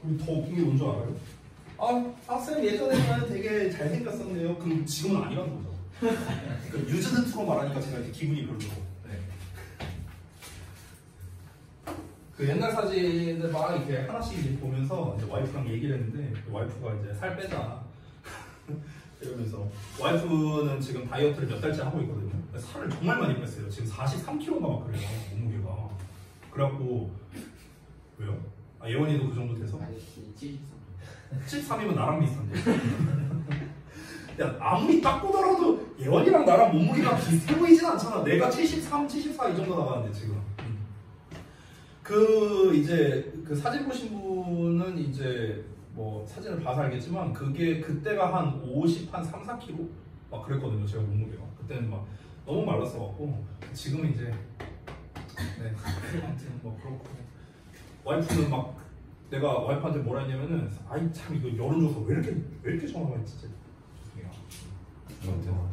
그리고 더 웃긴 게 뭔지 알아요? 아, 학생 예전에는 되게 잘생겼었네요. 그럼 지금은 아니라는 거죠. 그러니까 유즈드 투로 말하니까 제가 이렇게 기분이 별로. 네. 그 옛날 사진을 막 이렇게 하나씩 이렇게 보면서 이제 와이프랑 얘기를 했는데 그 와이프가 이제 살 빼자 이러면서 와이프는 지금 다이어트를 몇 달째 하고 있거든요. 살을 정말 많이 뺐어요. 지금 43kg가 막 그래요. 몸무게가. 그래갖고 왜요? 아, 예원이도 그 정도 돼서? 73이면 나랑 비슷한데. 야, 아무리 딱 보더라도 예원이랑 나랑 몸무게가 비슷해 보이진 않잖아. 내가 73, 74 이 정도 나가는데 지금. 그 이제 그 사진 보신 분은 이제 뭐 사진을 봐서 알겠지만 그게 그때가 한 50, 한 3, 4kg 막 그랬거든요. 제가 몸무게가. 그때는 막 너무 말랐어갖고 지금은 이제 네. 아무튼 뭐 그렇고 와이프는 막 내가 와이프한테 뭐라 했냐면은 아이 참 이거 여론 조사 왜 이렇게 전화가 했지 진짜 죄송해요.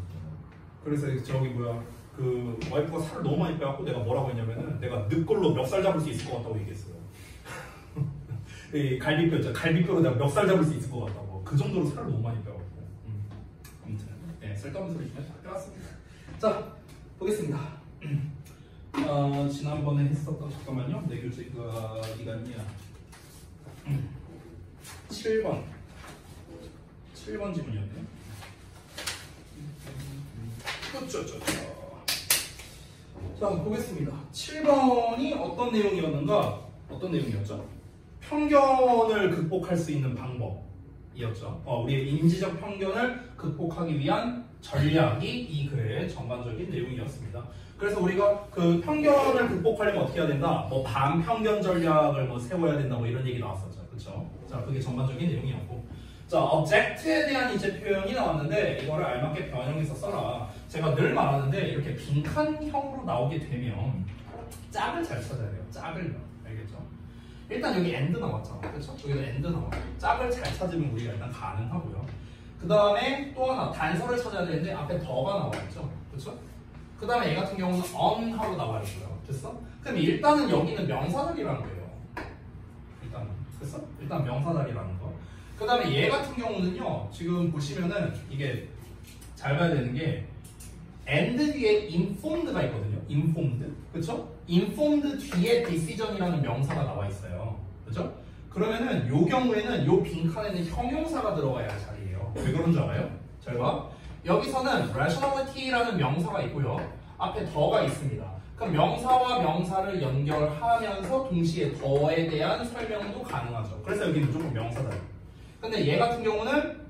그래서 저기 뭐야 그 와이프가 살을 너무 많이 빼갖고 내가 뭐라고 했냐면은 내가 늑 걸로 멱살 잡을 수 있을 것 같다고 얘기했어요. 이 갈비뼈 있잖아. 갈비뼈로 내가 멱살 잡을 수 있을 것 같다고. 그 정도로 살을 너무 많이 빼갖고. 아무튼 네, 쓸데없는 소리 좀 빼왔습니다. 자 보겠습니다. 지난번에 했었던 잠깐만요. 내 교재가 어디가 있냐? 7번 지문이었네요. 자 보겠습니다. 7번이 어떤 내용이었는가? 어떤 내용이었죠? 편견을 극복할 수 있는 방법이었죠. 우리의 인지적 편견을 극복하기 위한 전략이 이 글의 전반적인 내용이었습니다. 그래서 우리가 그 편견을 극복하려면 어떻게 해야 된다? 뭐 반편견 전략을 뭐 세워야 된다 뭐 이런 얘기 나왔었죠. 그렇죠? 자, 그게 전반적인 내용이었고. 자, object에 대한 이제 표현이 나왔는데 이거를 알맞게 변형해서 써라. 제가 늘 말하는데 이렇게 빈칸형으로 나오게 되면 짝을 잘 찾아야 돼요. 짝을. 알겠죠? 일단 여기 and 나왔잖아. 그렇죠? 여기도 and 나와. 짝을 잘 찾으면 우리가 일단 가능하고요. 그 다음에 또 하나 단서를 찾아야 되는데 앞에 더가 나와 있죠. 그렇죠? 그 다음에 얘 같은 경우는 on 하고 나와 있고요. 됐어? 그럼 일단은 여기는 명사절이라는 거예요. 됐어? 일단 명사절이라는 거. 그 다음에 얘 같은 경우는요. 지금 보시면은 이게 잘 봐야 되는 게 and 뒤에 informed가 있거든요. informed. 그렇죠? informed 뒤에 decision이라는 명사가 나와 있어요. 그렇죠? 그러면은 요 경우에는 요 빈칸에는 형용사가 들어가야 할 자리예요. 왜 그런 줄 알아요? 잘 봐. 여기서는 rationality라는 명사가 있고요. 앞에 더가 있습니다. 그럼 명사와 명사를 연결하면서 동시에 더에 대한 설명도 가능하죠. 그래서 여기 무조건 명사다. 근데 얘 같은 경우는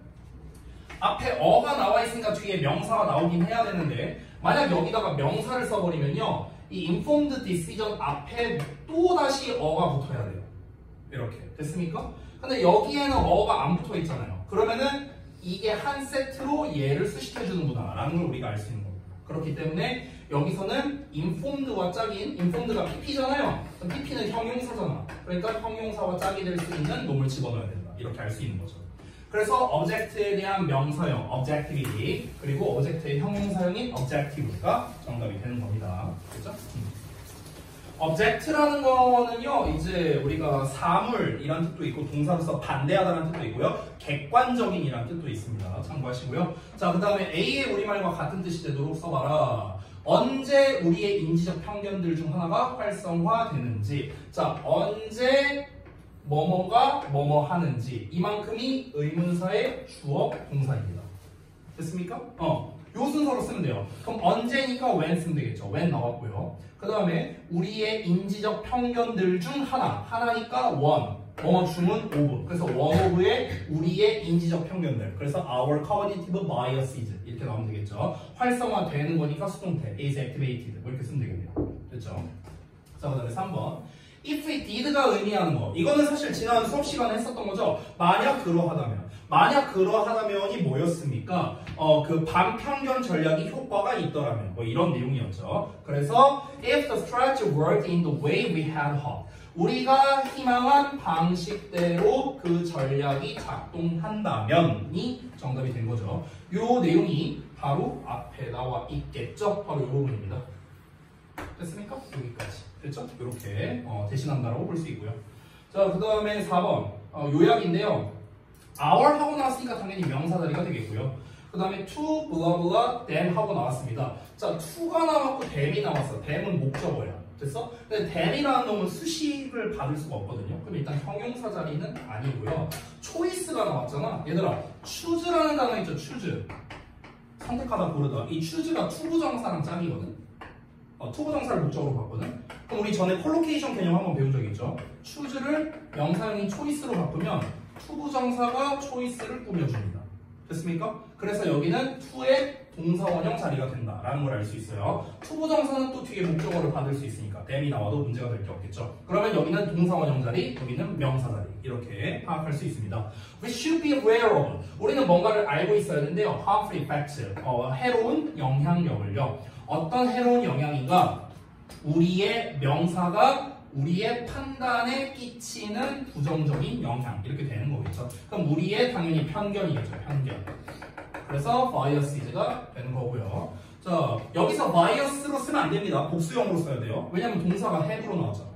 앞에 어가 나와 있으니까 뒤에 명사가 나오긴 해야 되는데 만약 여기다가 명사를 써버리면요. 이 informed decision 앞에 또 다시 어가 붙어야 돼요. 이렇게. 됐습니까? 근데 여기에는 어가 안 붙어 있잖아요. 그러면은 이게 한 세트로 얘를 수식해주는구나 라는 걸 우리가 알 수 있는 겁니다. 그렇기 때문에 여기서는 informed와 짝인 informed가 pp잖아요. 그럼 pp는 형용사잖아. 그러니까 형용사와 짝이 될 수 있는 놈을 집어넣어야 된다. 이렇게 알 수 있는 거죠. 그래서 object에 대한 명사형 objectivity 그리고 object의 형용사형인 objective가 정답이 되는 겁니다. 그렇죠? object라는 거는요, 이제 우리가 사물이란 뜻도 있고 동사로서 반대하다라는 뜻도 있고요, 객관적인이란 뜻도 있습니다. 참고하시고요. 자, 그 다음에 A의 우리말과 같은 뜻이 되도록 써봐라. 언제 우리의 인지적 편견들 중 하나가 활성화되는지. 자, 언제 뭐뭐가 뭐뭐 하는지. 이만큼이 의문사의 주어 동사입니다. 됐습니까? 요 순서로 쓰면 돼요. 그럼 언제니까 when 쓰면 되겠죠. when 나왔고요. 그 다음에 우리의 인지적 편견들 중 하나니까 one. 뭐뭐 중은 of. 그래서 one of의 우리의 인지적 편견들. 그래서 our cognitive biases 이렇게 나오면 되겠죠. 활성화되는 거니까 수동태 is activated 뭐 이렇게 쓰면 되겠네요. 됐죠? 자, 그 다음에 3번. if it did가 의미하는 거. 이거는 사실 지난 수업 시간에 했었던 거죠. 만약 그러하다면. 만약 그러하다면이 뭐였습니까? 그 반편견 전략이 효과가 있더라면 뭐 이런 내용이었죠. 그래서 if the strategy worked in the way we had hoped. 우리가 희망한 방식대로 그 전략이 작동한다면이 정답이 된 거죠. 요 내용이 바로 앞에 나와 있겠죠. 바로 이 부분입니다. 됐습니까? 여기까지. 됐죠? 이렇게 대신한다라고 볼 수 있고요. 자, 그 다음에 4번. 요약인데요. our 하고 나왔으니까 당연히 명사 자리가 되겠고요. 그 다음에 to, blah blah, then 하고 나왔습니다. 자, to가 나왔고 then이 나왔어. then은 목적어야. 됐어? 근데 then이라는 놈은 수식을 받을 수가 없거든요. 그럼 일단 형용사 자리는 아니고요. choice가 나왔잖아. 얘들아, choose라는 단어 있죠? choose. 선택하다 고르다. 이 choose가 투부정사랑 짝이거든. 투부정사를 목적으로 봤거든. 그럼 우리 전에 콜로케이션 개념 한번 배운 적 있죠? choose를 명사형인 choice로 바꾸면 투부정사가 choice를 꾸며줍니다. 됐습니까? 그래서 여기는 to의 동사원형 자리가 된다라는 걸 알 수 있어요. 투부정사는 또 뒤에 목적어를 받을 수 있으니까 then이 나와도 문제가 될 게 없겠죠. 그러면 여기는 동사원형 자리, 여기는 명사 자리 이렇게 파악할 수 있습니다. We should be aware of. 우리는 뭔가를 알고 있어야 되는데요. harmful effects, 해로운 영향력을요. 어떤 해로운 영향인가? 우리의 명사가 우리의 판단에 끼치는 부정적인 영향 이렇게 되는 거겠죠. 그럼 우리의 당연히 편견이겠죠. 편견. 그래서 bias가 되는 거고요. 자, 여기서 bias로 쓰면 안 됩니다. 복수형으로 써야 돼요. 왜냐면 동사가 have로 나왔잖아.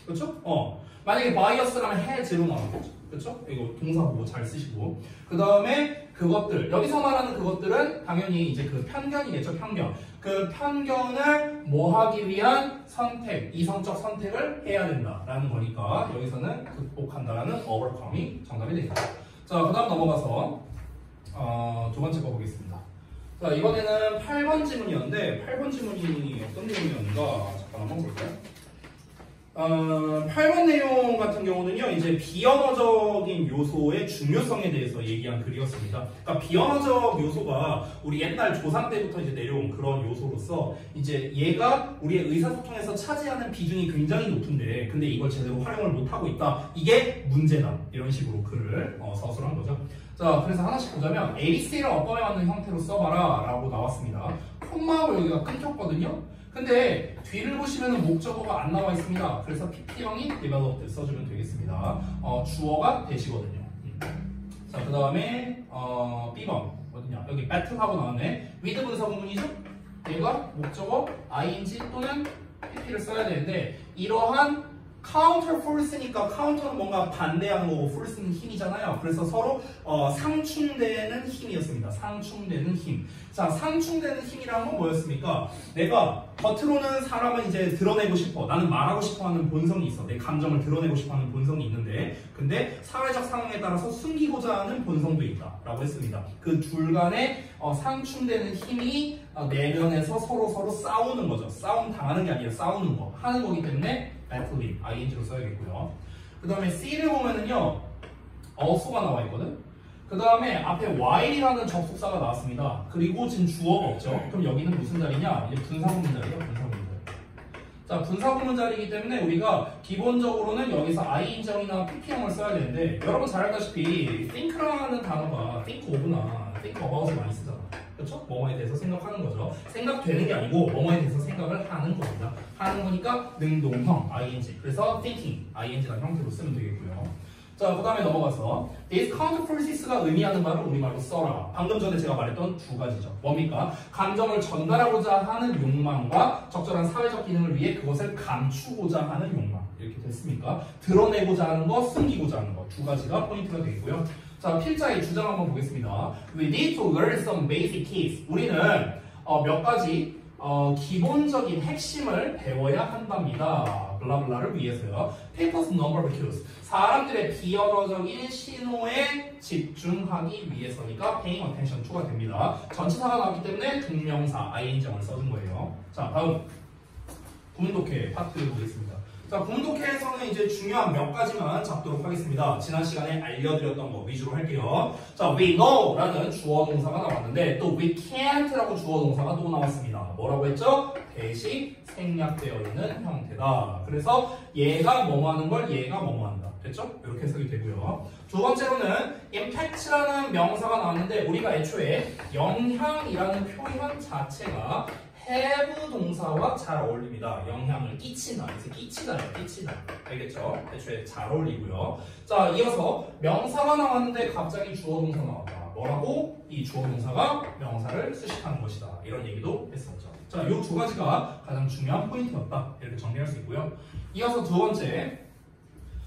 그렇죠? 만약에 bias라면 has로 나오겠죠. 그렇죠? 이거 동사 보고 잘 쓰시고. 그 다음에 그것들, 여기서 말하는 그것들은 당연히 이제 그 편견이겠죠. 편견. 그 편견을 뭐 하기 위한 선택, 이성적 선택을 해야 된다라는 거니까 여기서는 극복한다라는 overcome이 정답이 되겠죠. 자, 그 다음 넘어가서 두 번째 거 보겠습니다. 자, 이번에는 8번 지문이었는데 8번 지문이 어떤 내용이었는가 잠깐 한번 볼까요? 8번 내용 같은 경우는요, 이제 비언어적인 요소의 중요성에 대해서 얘기한 글이었습니다. 그러니까 비언어적 요소가 우리 옛날 조상 때부터 이제 내려온 그런 요소로서 이제 얘가 우리의 의사소통에서 차지하는 비중이 굉장히 높은데 근데 이걸 제대로 활용을 못하고 있다. 이게 문제다. 이런 식으로 글을 서술한 거죠. 자, 그래서 하나씩 보자면 AC를 어법에 맞는 형태로 써봐라 라고 나왔습니다. 콤마하고 여기가 끊겼거든요. 근데 뒤를 보시면 목적어가 안 나와 있습니다. 그래서 PP형이 developed 써주면 되겠습니다. 주어가 되시거든요. 자, 그 다음에 B번 어디냐? 여기 battle하고 나왔네. with 분사 구문이죠? 얘가 목적어 ing 또는 PP를 써야 되는데 이러한 counter force니까 counter는 뭔가 반대하는 거고 force는 힘이잖아요. 그래서 서로 상충되는 힘이었습니다. 상충되는 힘. 자, 상충되는 힘이라는 건 뭐였습니까? 내가 겉으로는 사람은 이제 드러내고 싶어. 나는 말하고 싶어 하는 본성이 있어. 내 감정을 드러내고 싶어 하는 본성이 있는데 근데 사회적 상황에 따라서 숨기고자 하는 본성도 있다. 라고 했습니다. 그 둘 간의 상충되는 힘이 내면에서 서로 싸우는 거죠. 싸움 당하는 게 아니라 싸우는 거. 하는 거기 때문에 battling, ing로 써야겠고요. 그 다음에 C를 보면은요, also가 나와 있거든? 그 다음에 앞에 while이라는 접속사가 나왔습니다. 그리고 지금 주어가 없죠? 그럼 여기는 무슨 자리냐? 이제 분사구문 자리예요, 분사구문 자리. 자, 분사구문 자리이기 때문에 우리가 기본적으로는 여기서 ing형이나 pp형을 써야 되는데, 여러분 잘 알다시피 think라는 단어가 think of나 think about을 많이 쓰잖아. 그렇죠? 뭐뭐에 대해서 생각하는 거죠. 생각되는 게 아니고 뭐뭐에 대해서 생각을 하는 겁니다. 하는 거니까 능동형 ing. 그래서 thinking ing라는 형태로 쓰면 되겠고요. 자, 그 다음에 넘어가서 these counterforces가 의미하는 바를 우리말로 써라. 방금 전에 제가 말했던 두 가지죠. 뭡니까? 감정을 전달하고자 하는 욕망과 적절한 사회적 기능을 위해 그것을 감추고자 하는 욕망. 이렇게 됐습니까? 드러내고자 하는 거, 숨기고자 하는 거. 두 가지가 포인트가 되겠고요. 자, 필자의 주장 한번 보겠습니다. We need to learn some basic keys. 우리는 몇 가지 기본적인 핵심을 배워야 한답니다. 블라블라를 위해서요. People's non-verbal cues. 사람들의 비언어적인 신호에 집중하기 위해서니까 paying attention to가 됩니다. 전치사가 나왔기 때문에 동명사 ing형을 써준 거예요. 자, 다음 구문독해 파트 보겠습니다. 자, 구문독해에서는 이제 중요한 몇 가지만 잡도록 하겠습니다. 지난 시간에 알려드렸던 거 위주로 할게요. 자, we know라는 주어 동사가 나왔는데 또 we can't라고 주어 동사가 또 나왔습니다. 뭐라고 했죠? 대시 생략되어 있는 형태다. 그래서 얘가 뭐뭐 하는 걸 얘가 뭐뭐 한다. 됐죠? 이렇게 해석이 되고요. 두 번째로는 impact라는 명사가 나왔는데 우리가 애초에 영향이라는 표현 자체가 have 동사와 잘 어울립니다. 영향을 끼친다. 그래서 끼치다예요. 끼치다. 알겠죠? 애초에 잘 어울리고요. 자, 이어서 명사가 나왔는데 갑자기 주어 동사 나왔다. 뭐라고? 이 주어 동사가 명사를 수식하는 것이다. 이런 얘기도 했었죠. 자, 이 두 가지가 가장 중요한 포인트였다. 이렇게 정리할 수 있고요. 이어서 두 번째.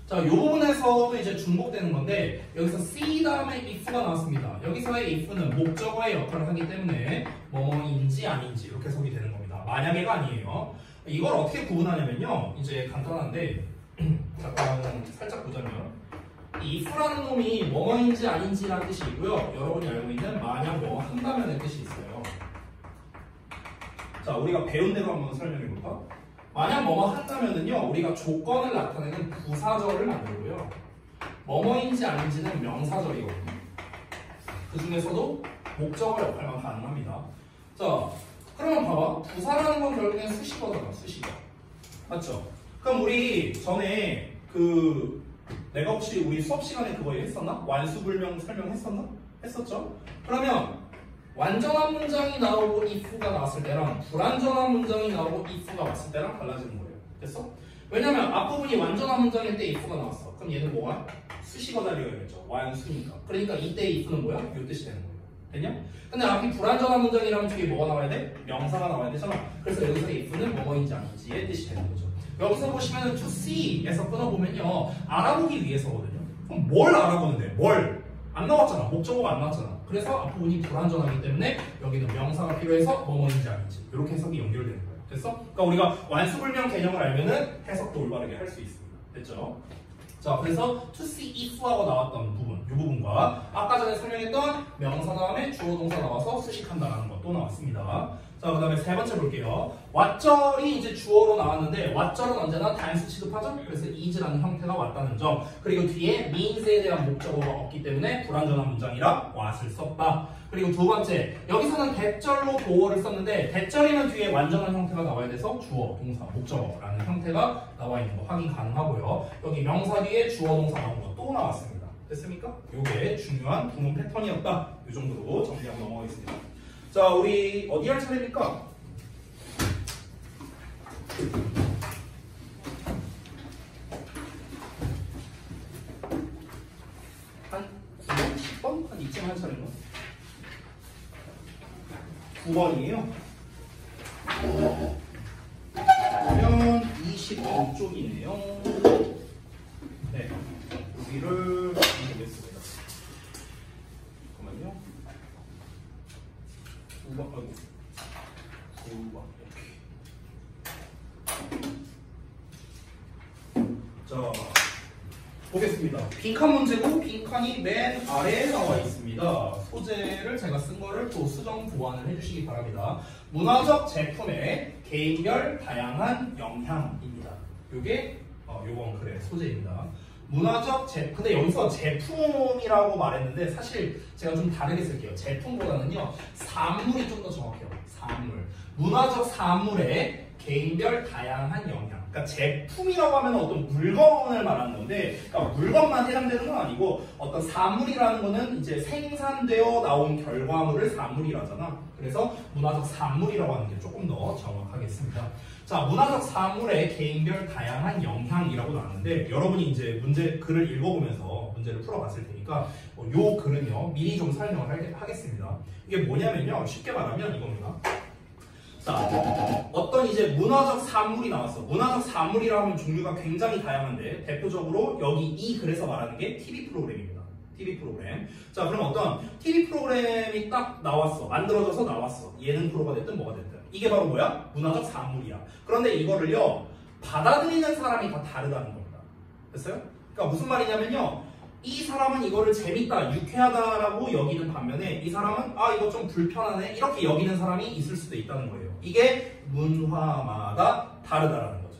자, 이 부분에서도 이제 중복되는 건데 여기서 C 다음에 if가 나왔습니다. 여기서의 if는 목적어의 역할을 하기 때문에 뭐뭐인지 아닌지 이렇게 해석이 되는 겁니다. 만약에가 아니에요. 이걸 어떻게 구분하냐면요. 이제 간단한데 잠깐 살짝 보자면 이 if라는 놈이 뭐뭐인지 아닌지라는 뜻이 있고요. 여러분이 알고 있는 만약 뭐뭐 한다면의 뜻이 있어요. 자, 우리가 배운 대로 한번 설명해 볼까? 만약 뭐뭐 한다면은요, 우리가 조건을 나타내는 부사절을 만들고요. 뭐뭐인지 아닌지는 명사절이거든요. 그 중에서도 목적어 역할만 가능합니다. 자, 그러면 봐봐. 부사라는 건 결국엔 수식어잖아, 수식어. 맞죠? 그럼 우리 전에 내가 혹시 우리 수업 시간에 그거 했었나? 완수불명 설명했었나? 했었죠? 그러면 완전한 문장이 나오고 if가 나왔을 때랑 불완전한 문장이 나오고 if가 왔을 때랑 달라지는 거예요. 됐어? 왜냐면 앞부분이 완전한 문장일 때 if가 나왔어. 그럼 얘는 뭐야? 수식어 달려야겠죠. 완수니까. 그러니까 이때 if는 뭐야? 요 뜻이 되는 거예요. 됐냐? 근데 앞이 불완전한 문장이라면 뒤에 뭐가 나와야 돼? 명사가 나와야 되잖아. 그래서 여기서 if는 뭐뭐인지 아닌지의 뜻이 되는 거죠. 여기서 보시면은 to see에서 끊어보면요. 알아보기 위해서거든요. 그럼 뭘 알아보는데? 뭘? 안 나왔잖아. 목적어가 안 나왔잖아. 그래서 앞부분이 불완전하기 때문에 여기는 명사가 필요해서 뭐뭐인지 아닌지 이렇게 해석이 연결되는 거예요. 됐어? 그러니까 우리가 완수불명 개념을 알면은 해석도 올바르게 할 수 있습니다. 됐죠? 자, 그래서 to see if하고 나왔던 부분, 이 부분과 아까 전에 설명했던 명사 다음에 주어 동사 나와서 수식한다라는 것도 나왔습니다. 자, 그 다음에 세 번째 볼게요. 왓절이 이제 주어로 나왔는데 왓절은 언제나 단수 취급하죠? 그래서 is라는 형태가 왔다는 점. 그리고 뒤에 means에 대한 목적어가 없기 때문에 불완전한 문장이라 what을 썼다. 그리고 두 번째, 여기서는 대절로 보어를 썼는데 대절이면 뒤에 완전한 형태가 나와야 돼서 주어, 동사, 목적어라는 형태가 나와 있는 거 확인 가능하고요. 여기 명사 뒤에 주어, 동사 나온 거 또 나왔습니다. 됐습니까? 이게 중요한 구문 패턴이었다. 이 정도로 정리하고 넘어가겠습니다. 자, 우리 어디 할 차례입니까? 한 9번? 10번? 한 이쯤 할 차례인가? 9번이에요. 그러면 22쪽이네요. 네, 여기를 보겠습니다. 잠깐만요. 9번, 아이고. 9번, 이렇게. 자, 보겠습니다. 빈칸 문제고, 빈칸이 맨 아래에 나와 있습니다. 소재를 제가 쓴 거를 또 수정 보완을 해주시기 바랍니다. 문화적 제품의 개인별 다양한 영향입니다. 요게, 요번 글의 소재입니다. 문화적 제품, 근데 여기서 제품이라고 말했는데 사실 제가 좀 다르게 쓸게요. 제품보다는요, 산물이 좀 더 정확해요. 산물. 문화적 산물의 개인별 다양한 영향. 그러니까 제품이라고 하면 어떤 물건을 말하는 건데, 그러니까 물건만 해당되는 건 아니고 어떤 산물이라는 거는 이제 생산되어 나온 결과물을 산물이라잖아. 그래서 문화적 산물이라고 하는 게 조금 더 정확하겠습니다. 자, 문화적 산물의 개인별 다양한 영향이라고 나왔는데 여러분이 이제 문제 글을 읽어보면서 문제를 풀어봤을 테니까 요 글은요 미리 좀 설명을 하겠습니다. 이게 뭐냐면요, 쉽게 말하면 이겁니다. 자, 어떤 이제 문화적 산물이 나왔어. 문화적 산물이라 하면 종류가 굉장히 다양한데 대표적으로 여기 이 글에서 말하는 게 TV 프로그램입니다. TV 프로그램. 자, 그럼 어떤 TV 프로그램이 딱 나왔어. 만들어져서 나왔어. 예능 프로가 됐든 뭐가 됐든. 이게 바로 뭐야? 문화적 산물이야. 그런데 이거를요, 받아들이는 사람이 다 다르다는 겁니다. 됐어요? 그러니까 무슨 말이냐면요, 이 사람은 이거를 재밌다, 유쾌하다라고 여기는 반면에 이 사람은 아, 이거 좀 불편하네, 이렇게 여기는 사람이 있을 수도 있다는 거예요. 이게 문화마다 다르다라는 거죠.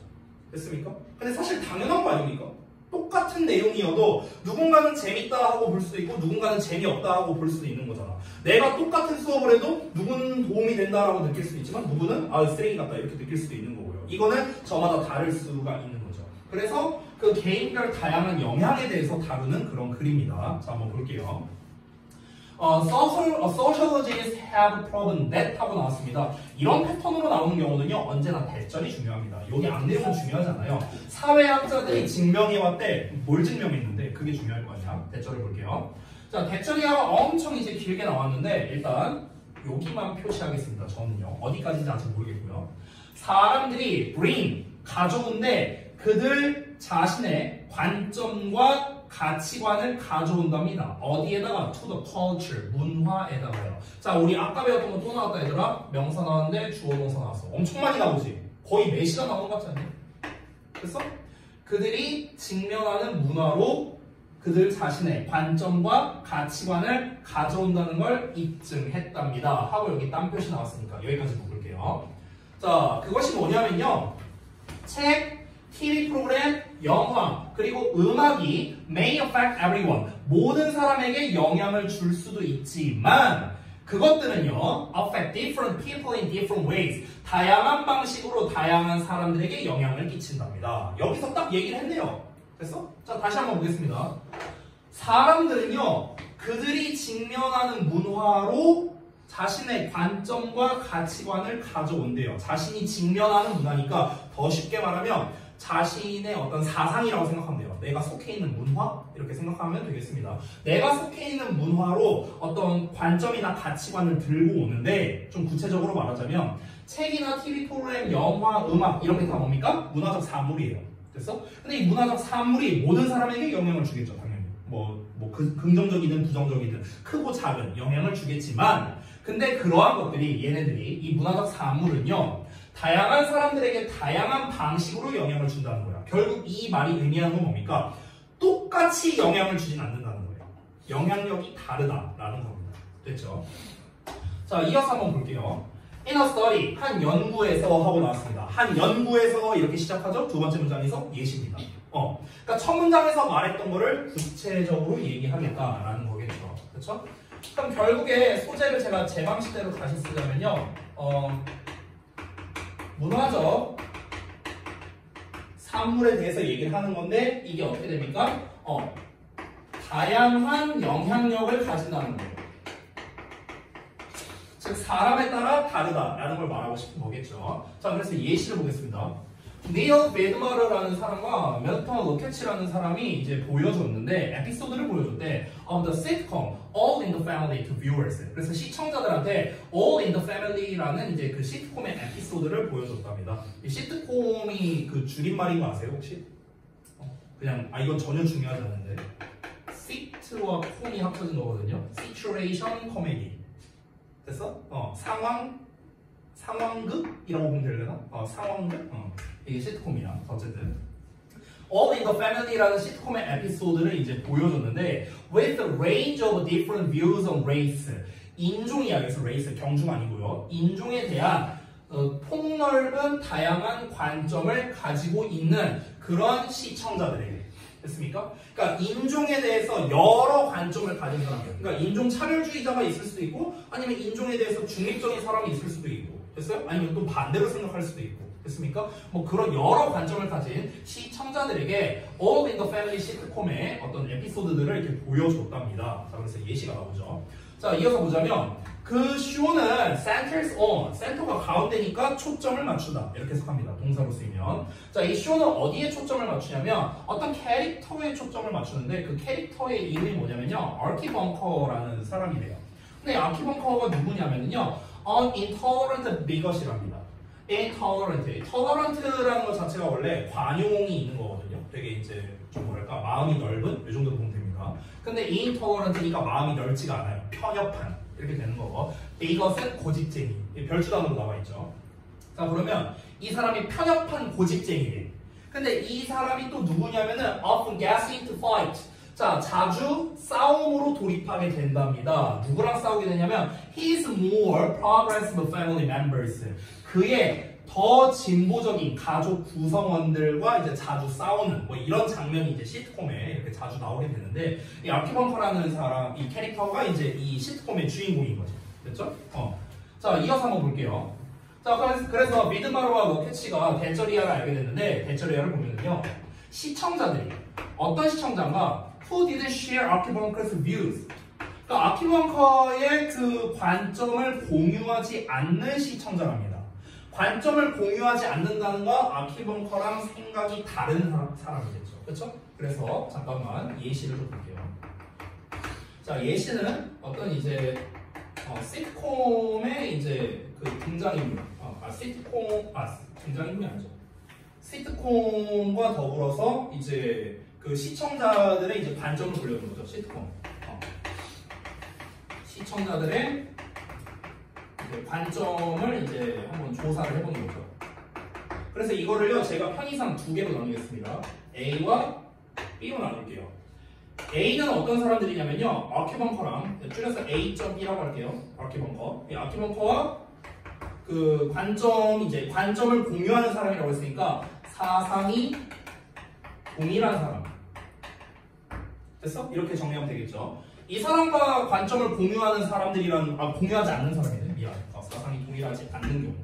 됐습니까? 근데 사실 당연한 거 아닙니까? 똑같은 내용이어도 누군가는 재밌다 하고 볼 수도 있고 누군가는 재미없다 하고 볼 수도 있는 거잖아. 내가 똑같은 수업을 해도 누구는 도움이 된다라고 느낄 수도 있지만 누구는 아, 쓰레기 같다 이렇게 느낄 수도 있는 거고요. 이거는 저마다 다를 수가 있는 거죠. 그래서 그 개인별 다양한 영향에 대해서 다루는 그런 글입니다. 자, 한번 볼게요. Sociologists have proven that 하고 나왔습니다. 이런 패턴으로 나오는 경우는요, 언제나 대절이 중요합니다. 여기 앞내용은 중요하지 않아요. 사회학자들이 증명해왔대. 뭘 증명했는데 그게 중요할 거 아니야. 대절을 볼게요. 자, 대절이 엄청 이제 길게 나왔는데 일단 여기만 표시하겠습니다. 저는요, 어디까지인지 아직 모르겠고요. 사람들이 bring, 가져온데 그들 그들 자신의 관점과 가치관을 가져온답니다. 어디에다가? To the culture, 문화에다가요. 자, 우리 아까 배웠던 거 또 나왔다 얘들아. 명사 나왔는데 주어 동사 나왔어. 엄청 많이 나오지? 거의 몇 시간 나온 것 같지 않니? 됐어? 그들이 직면하는 문화로 그들 자신의 관점과 가치관을 가져온다는 걸 입증했답니다. 하고 여기 딴 표시 나왔으니까 여기까지 볼게요. 자, 그것이 뭐냐면요. 책, TV 프로그램, 영화, 그리고 음악이 may affect everyone. 모든 사람에게 영향을 줄 수도 있지만 그것들은요, affect different people in different ways. 다양한 방식으로 다양한 사람들에게 영향을 끼친답니다. 여기서 딱 얘기를 했네요. 됐어? 자, 다시 한번 보겠습니다. 사람들은요, 그들이 직면하는 문화로 자신의 관점과 가치관을 가져온대요. 자신이 직면하는 문화니까 더 쉽게 말하면 자신의 어떤 사상이라고 생각하면 돼요. 내가 속해 있는 문화? 이렇게 생각하면 되겠습니다. 내가 속해 있는 문화로 어떤 관점이나 가치관을 들고 오는데 좀 구체적으로 말하자면 책이나 TV 프로그램, 영화, 음악 이런 게 다 뭡니까? 문화적 산물이에요. 됐어? 근데 이 문화적 산물이 모든 사람에게 영향을 주겠죠, 당연히. 긍정적이든 부정적이든 크고 작은 영향을 주겠지만 근데 그러한 것들이 얘네들이 이 문화적 산물은요 다양한 사람들에게 다양한 방식으로 영향을 준다는 거야. 결국 이 말이 의미하는 건 뭡니까? 똑같이 영향을 주진 않는다는 거예요. 영향력이 다르다라는 겁니다. 됐죠? 자, 이어서 한번 볼게요. In a study, 한 연구에서 하고 나왔습니다. 한 연구에서 이렇게 시작하죠? 두 번째 문장에서 예시입니다. 그러니까 첫 문장에서 말했던 거를 구체적으로 얘기하겠다라는 거겠죠. 그렇죠? 그럼 결국에 소재를 제가 제 방식대로 다시 쓰자면요. 문화적 산물에 대해서 얘기를 하는 건데 이게 어떻게 됩니까? 다양한 영향력을 가진다는 거예요. 즉 사람에 따라 다르다라는 걸 말하고 싶은 거겠죠. 자, 그래서 예시를 보겠습니다. 니얼 베드마르라는 사람과 멜턴 로켓이라는 사람이 이제 보여줬는데 에피소드를 보여줬대. The sitcom All in the Family to viewers. 그래서 시청자들한테 All in the Family라는 이제 그 시트콤의 에피소드를 보여줬답니다. 이 시트콤이 그 줄임말인 거 아세요 혹시? 그냥 이건 전혀 중요하지 않은데 시트와 콤이 합쳐진 거거든요. Situation Comedy. 됐어? 상황극이라고 보면 되려나? 상황극? 이게 시트콤이야. 어쨌든 All in the Family라는 시트콤의 에피소드를 이제 보여줬는데 with a range of different views on race. 인종이야. 그래서 race 경중 아니고요. 인종에 대한 폭넓은 다양한 관점을 가지고 있는 그런 시청자들에게 됐습니까? 그러니까 인종에 대해서 여러 관점을 가진 사람이에요. 그러니까 인종 차별주의자가 있을 수도 있고 아니면 인종에 대해서 중립적인 사람이 있을 수도 있고 됐어요? 아니면 또 반대로 생각할 수도 있고 됐습니까? 그런 여러 관점을 가진 시청자들에게 All in the Family 시트콤의 어떤 에피소드들을 이렇게 보여줬답니다. 자, 그래서 예시가 나오죠. 자, 이어서 보자면 그 쇼는 centers on, 센터가 가운데니까 초점을 맞추다 이렇게 해석합니다. 동사로 쓰이면 자, 이 쇼는 어디에 초점을 맞추냐면 어떤 캐릭터에 초점을 맞추는데 그 캐릭터의 이름이 뭐냐면요 아키 벙커라는 사람이래요. 근데 아키 벙커가 누구냐면요 unintolerant bigot이랍니다. tolerant라는 것 자체가 원래 관용이 있는 거거든요. 되게 이제 좀 뭐랄까 마음이 넓은 이 정도로 보면 됩니다. 근데 intolerant니까 마음이 넓지가 않아요. 편협한 이렇게 되는 거고 bigot은 고집쟁이 별주단으로 나와 있죠. 자, 그러면 이 사람이 편협한 고집쟁이래. 근데 이 사람이 또 누구냐면은 often gets into fight. 자, 자주 싸움으로 돌입하게 된답니다. 누구랑 싸우게 되냐면 his more progressive family members. 그의 더 진보적인 가족 구성원들과 이제 자주 싸우는 이런 장면이 이제 시트콤에 이렇게 자주 나오게 되는데 이 아키 벙커라는 사람, 이 캐릭터가 이제 이 시트콤의 주인공인 거죠. 됐죠? 자, 이어서 한번 볼게요. 자, 그래서 미드마루와 로케치가 대처리아를 알게 됐는데 대처리아를 보면은요 시청자들이 어떤 시청자가 Who didn't share 아키 벙커's views? 그러니까 아키 벙커의 그 관점을 공유하지 않는 시청자랍니다. 관점을 공유하지 않는다는 건 아키 벙커랑 생각이 다른 사람이겠죠. 그렇죠? 그래서 잠깐만 예시를 좀 볼게요. 자, 예시는 어떤 이제 시트콤의 이제 그 등장인물, 등장인물이 아니죠. 시트콤과 더불어서 이제 그 시청자들의 이제 관점을 보려는 거죠. 시트콤. 시청자들의 이제 관점을 이제 한번 조사를 해보는 거죠. 그래서 이거를요, 제가 편의상 두 개로 나누겠습니다. A와 B로 나눌게요. A는 어떤 사람들이냐면요, 아큐벙커랑 줄여서 A.B라고 할게요. 아큐벙커. 이 아큐벙커와 그 관점을 공유하는 사람이라고 했으니까 사상이 동일한 사람. 됐어? 이렇게 정리하면 되겠죠. 이 사람과 관점을 공유하는 사람들이란 공유하지 않는 사람이네. 미안. 사상이 동일하지 않는 경우.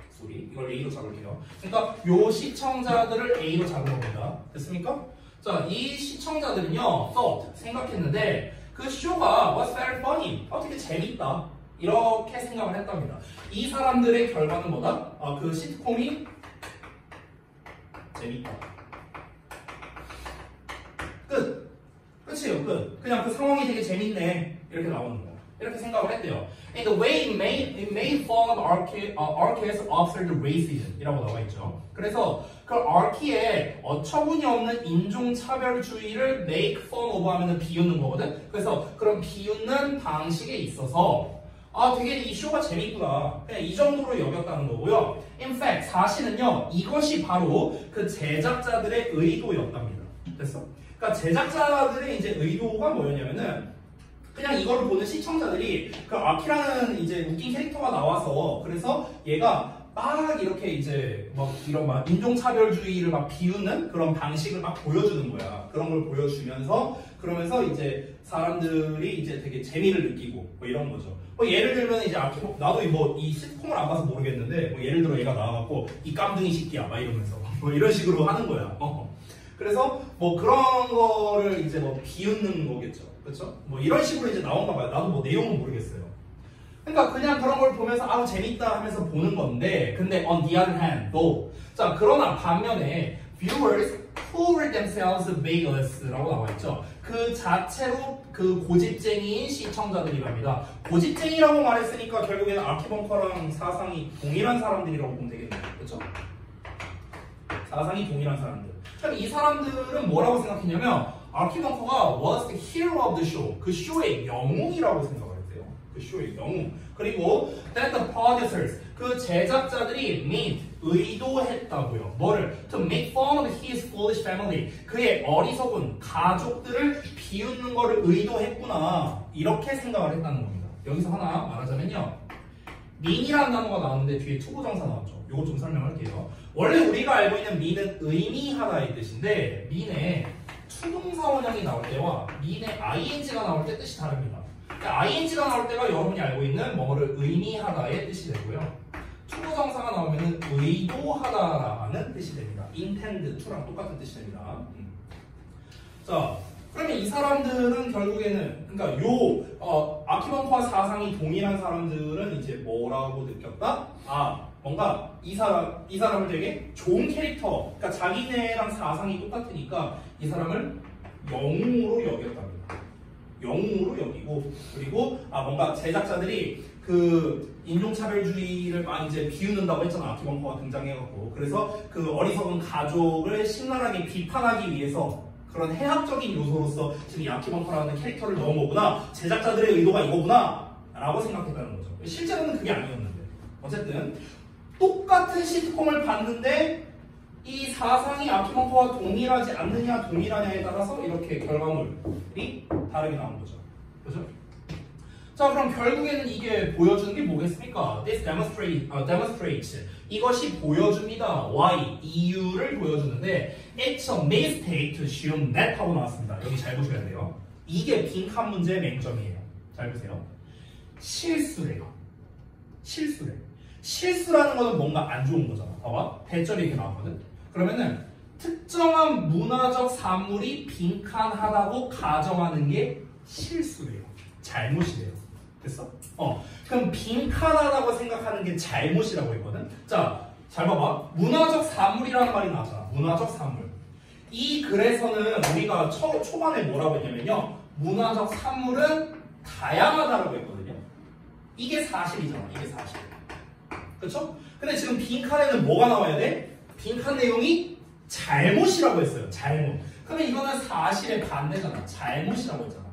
소리. 이걸 A로 잡을게요. 그러니까 요 시청자들을 A로 잡은 겁니다. 됐습니까? 자, 이 시청자들은요, thought, 생각했는데 그 쇼가 was very funny, 되게 재밌다. 이렇게 생각을 했답니다. 이 사람들의 결과는 뭐다? 그 시트콤이 재밌다. 끝. 끝이에요, 끝. 그냥 그 상황이 되게 재밌네. 이렇게 나오는 거. 이렇게 생각을 했대요. And the way it made fun of Archie's absurd racism 이라고 나와 있죠. 그래서 그 Archie의 어처구니 없는 인종차별주의를 make fun of 하면은 비웃는 거거든. 그래서 그런 비웃는 방식에 있어서 되게 이 쇼가 재밌구나. 그냥 이 정도로 여겼다는 거고요. In fact, 사실은요, 이것이 바로 그 제작자들의 의도였답니다. 됐어? 그러니까 제작자들의 이제 의도가 뭐였냐면은 그냥 이거를 보는 시청자들이 그 아키라는 이제 웃긴 캐릭터가 나와서 그래서 얘가 막 이렇게 이제 막 이런 막 인종차별주의를 막 비웃는 그런 방식을 막 보여주는 거야. 그런 걸 보여주면서 그러면서 이제 사람들이 이제 되게 재미를 느끼고 뭐 이런 거죠. 뭐 예를 들면 이제 나도 뭐 이 시트콤을 안 봐서 모르겠는데 뭐 예를 들어 얘가 나와갖고 이 깜둥이 새끼야 막 이러면서 뭐 이런 식으로 하는 거야. 그래서 뭐 그런 거를 이제 뭐 비웃는 거겠죠. 그렇죠? 뭐 이런 식으로 이제 나온가 봐요. 나도 뭐 내용은 모르겠어요. 그러니까 그냥 그런 걸 보면서 재밌다 하면서 보는 건데 근데 on the other hand, though. 자, 그러나 반면에 viewers who were themselves vagueless라고 나와 있죠. 그 자체로 그 고집쟁이인 시청자들이랍니다. 고집쟁이라고 말했으니까 결국에는 아키벙커랑 사상이 동일한 사람들이라고 보면 되겠네요. 그렇죠? 사상이 동일한 사람들. 그럼 이 사람들은 뭐라고 생각했냐면 아키벙커가 was the hero of the show. 그 쇼의 영웅이라고 생각을 했대요. 그 쇼의 영웅. 그리고 that the producers, 그 제작자들이 meant, 의도했다고요. 뭐를? To make fun of his foolish family. 그의 어리석은 가족들을 비웃는 거를 의도했구나. 이렇게 생각을 했다는 겁니다. 여기서 하나 말하자면요. mean이라는 단어가 나왔는데 뒤에 투부정사 나왔죠. 이거 좀 설명할게요. 원래 우리가 알고 있는 mean은 의미하다의 뜻인데 mean에 투동사 원형이 나올 때와 mean에 ing가 나올 때 뜻이 다릅니다. 그러니까 ing가 나올 때가 여러분이 알고 있는 뭐를 의미하다의 뜻이 되고요. 투부정사가 나오면 의도하다라는 뜻이 됩니다. intend to랑 똑같은 뜻이 됩니다. 자, 그러면 이 사람들은 결국에는 그러니까 아키벙커와 사상이 동일한 사람들은 이제 뭐라고 느꼈다? 뭔가 이 사람을 되게 좋은 캐릭터, 그러니까 자기네랑 사상이 똑같으니까 이 사람을 영웅으로 여겼답니다. 영웅으로 여기고 그리고 뭔가 제작자들이 그 인종차별주의를 막 이제 비웃는다고 했잖아. 아키벙커가 등장해갖고 그래서 그 어리석은 가족을 신랄하게 비판하기 위해서 그런 해학적인 요소로서 지금 이 아키벙커라는 캐릭터를 넣은 거구나. 제작자들의 의도가 이거구나 라고 생각했다는 거죠. 실제로는 그게 아니었는데 어쨌든 똑같은 시트콤을 봤는데 이 사상이 아키벙커와 동일하지 않느냐 동일하냐에 따라서 이렇게 결과물이 다르게 나온 거죠. 그죠? 자, 그럼 결국에는 이게 보여주는 게 뭐겠습니까? This demonstrates. 이것이 보여줍니다. Why? 이유를 보여주는데 It's a mistake to assume that 하고 나왔습니다. 여기 잘 보셔야 돼요. 이게 빈칸 문제의 맹점이에요. 잘 보세요. 실수래요. 실수래. 실수라는 거는 뭔가 안 좋은 거잖아. 봐봐. 대절이 이렇게 나왔거든. 그러면은 특정한 문화적 산물이 빈칸하다고 가정하는 게 실수래요. 잘못이래요. 됐어? 그럼 빈칸하다고 생각하는 게 잘못이라고 했거든. 자, 잘 봐봐. 문화적 산물이라는 말이 나왔잖아. 문화적 산물. 이 글에서는 우리가 초반에 뭐라고 했냐면요. 문화적 산물은 다양하다라고 했거든요. 이게 사실이잖아. 이게 사실. 그렇죠? 근데 지금 빈칸에는 뭐가 나와야 돼? 빈칸 내용이 잘못이라고 했어요. 잘못. 그러면 이거는 사실의 반대잖아. 잘못이라고 했잖아.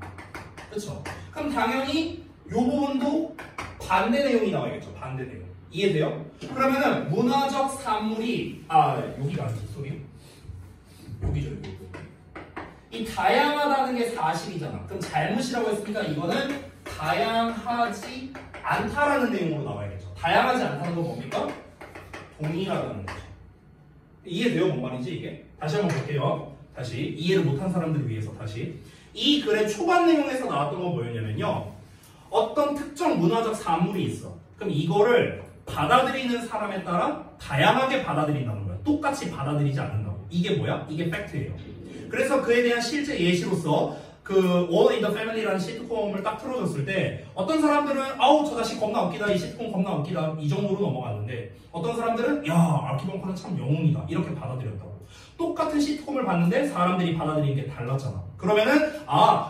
그렇죠? 그럼 당연히 이 부분도 반대 내용이 나와야겠죠. 반대 내용. 이해돼요? 그러면은 문화적 산물이 여기가 아니지. 소리. 여기죠. 여기. 이 다양하다는 게 사실이잖아. 그럼 잘못이라고 했으니까 이거는 다양하지 않다라는 내용으로 나와야겠죠. 다양하지 않다는 건 뭡니까? 동일하다는 거죠. 이해돼요? 뭔 말인지 이게? 다시 한번 볼게요. 다시 이해를 못한 사람들을 위해서 다시. 이 글의 초반 내용에서 나왔던 건 뭐였냐면요. 어떤 특정 문화적 사물이 있어. 그럼 이거를 받아들이는 사람에 따라 다양하게 받아들인다는 거야. 똑같이 받아들이지 않는다고. 이게 뭐야? 이게 팩트예요. 그래서 그에 대한 실제 예시로서 그 All in the Family라는 시트콤을 딱 틀어줬을 때 어떤 사람들은 아우 저 자식 겁나 웃기다, 이 시트콤 겁나 웃기다 이 정도로 넘어갔는데 어떤 사람들은 야 아키벙커는 참 영웅이다 이렇게 받아들였다고. 똑같은 시트콤을 봤는데 사람들이 받아들이는 게 달랐잖아. 그러면은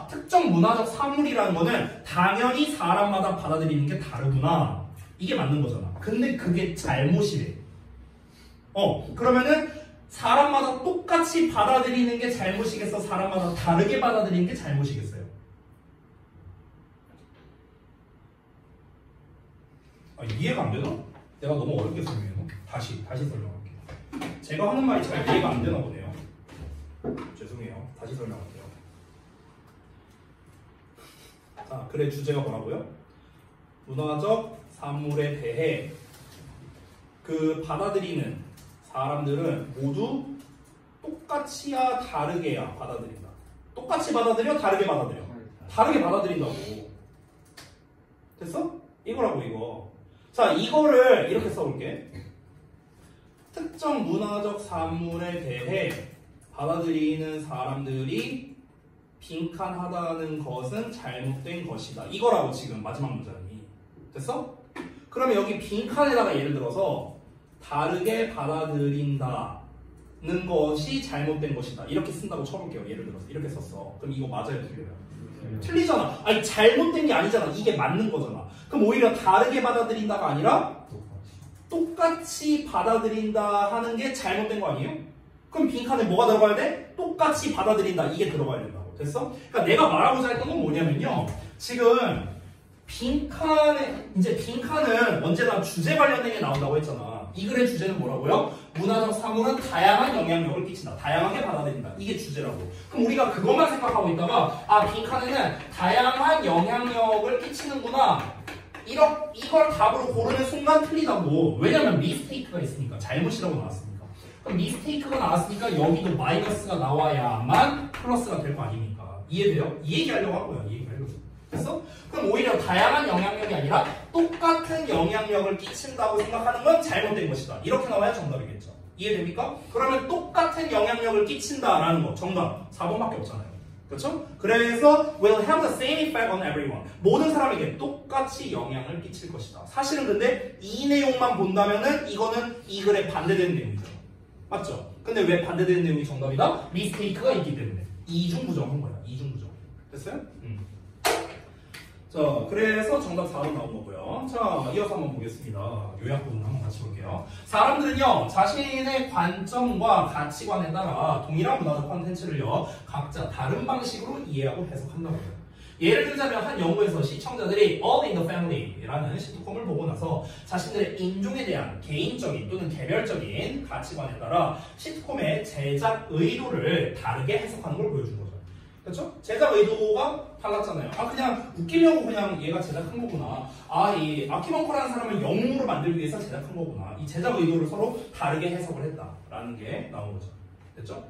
특정 문화적 사물이라는 거는 당연히 사람마다 받아들이는 게 다르구나. 이게 맞는 거잖아. 근데 그게 잘못이래. 그러면은 사람마다 똑같이 받아들이는 게 잘못이겠어? 사람마다 다르게 받아들이는 게 잘못이겠어요? 이해가 안 되나? 내가 너무 어렵게 설명했나? 다시 설명할게요. 제가 하는 말이 잘 이해가 안 되나 보네요. 죄송해요. 다시 설명할게요. 자, 글의 주제가 뭐라고요? 문화적 산물에 대해 그 받아들이는 사람들은 모두 똑같이야 다르게야 받아들인다. 똑같이 받아들여? 다르게 받아들여? 다르게 받아들인다고. 됐어? 이거라고 이거. 자, 이거를 이렇게 써볼게. 특정 문화적 산물에 대해 받아들이는 사람들이 빈칸하다는 것은 잘못된 것이다. 이거라고 지금 마지막 문장이. 됐어? 그러면 여기 빈칸에다가 예를 들어서 다르게 받아들인다는 것이 잘못된 것이다. 이렇게 쓴다고 쳐볼게요. 예를 들어서 이렇게 썼어. 그럼 이거 맞아요? 틀려요? 틀리잖아. 아니 잘못된 게 아니잖아. 이게 맞는 거잖아. 그럼 오히려 다르게 받아들인다가 아니라 똑같이 받아들인다 하는 게 잘못된 거 아니에요? 그럼 빈칸에 뭐가 들어가야 돼? 똑같이 받아들인다. 이게 들어가야 된다고. 됐어? 그러니까 내가 말하고자 했던 건 뭐냐면요. 지금 빈칸은 언제나 주제 관련된 게 나온다고 했잖아. 이 글의 주제는 뭐라고요? 문화적 사물은 다양한 영향력을 끼친다. 다양하게 받아들인다. 이게 주제라고. 그럼 우리가 그것만 생각하고 있다가 빈칸에는 다양한 영향력을 끼치는구나. 이걸 답으로 고르는 순간 틀리다고. 왜냐면 미스테이크가 있으니까. 잘못이라고 나왔으니까. 그럼 미스테이크가 나왔으니까 여기도 마이너스가 나와야만 플러스가 될 거 아닙니까? 이해돼요? 이 얘기하려고 한 거야. 이 얘기하려고. 됐어? 그럼 오히려 다양한 영향력이 아니라 똑같은 영향력을 끼친다고 생각하는 건 잘못된 것이다. 이렇게 나와야 정답이겠죠. 이해됩니까? 그러면 똑같은 영향력을 끼친다라는 거 정답 4번밖에 없잖아요. 그렇죠? 그래서 will have the same effect on everyone. 모든 사람에게 똑같이 영향을 끼칠 것이다. 사실은 근데 이 내용만 본다면은 이거는 이 글에 반대되는 내용이죠. 맞죠? 근데 왜 반대되는 내용이 정답이다? 미스테이크가 있기 때문에. 이중부정한 거야. 이중부정. 됐어요? 자, 그래서 정답 4번 나온 거고요. 자, 이어서 한번 보겠습니다. 요약 부분 한번 같이 볼게요. 사람들은요, 자신의 관점과 가치관에 따라 동일한 문화적 콘텐츠를요, 각자 다른 방식으로 이해하고 해석한다고 해요. 예를 들자면 한 연구에서 시청자들이 All in the Family라는 시트콤을 보고 나서 자신들의 인종에 대한 개인적인 또는 개별적인 가치관에 따라 시트콤의 제작 의도를 다르게 해석하는 걸 보여준 거죠. 그렇죠? 제작 의도가 달랐잖아요. 그냥 웃기려고 그냥 얘가 제작한 거구나. 이 아키벙커라는 사람을 영웅으로 만들기 위해서 제작한 거구나. 이 제작 의도를 서로 다르게 해석을 했다라는 게 나온 거죠. 됐죠?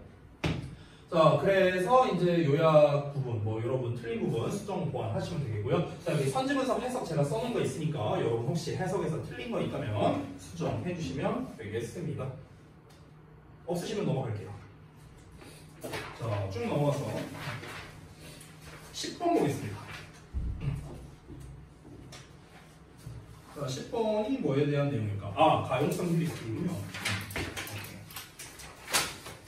자, 그래서 이제 요약 부분, 여러분 틀린 부분 수정 보완하시면 되겠고요. 자, 여기 선지문서 해석 제가 써놓은 거 있으니까 여러분 혹시 해석에서 틀린 거 있다면 수정해 주시면 되겠습니다. 없으시면 넘어갈게요. 자, 쭉 넘어가서 10번 보겠습니다. 자, 10번이 뭐에 대한 내용일까? 가용성 휴리스트군요.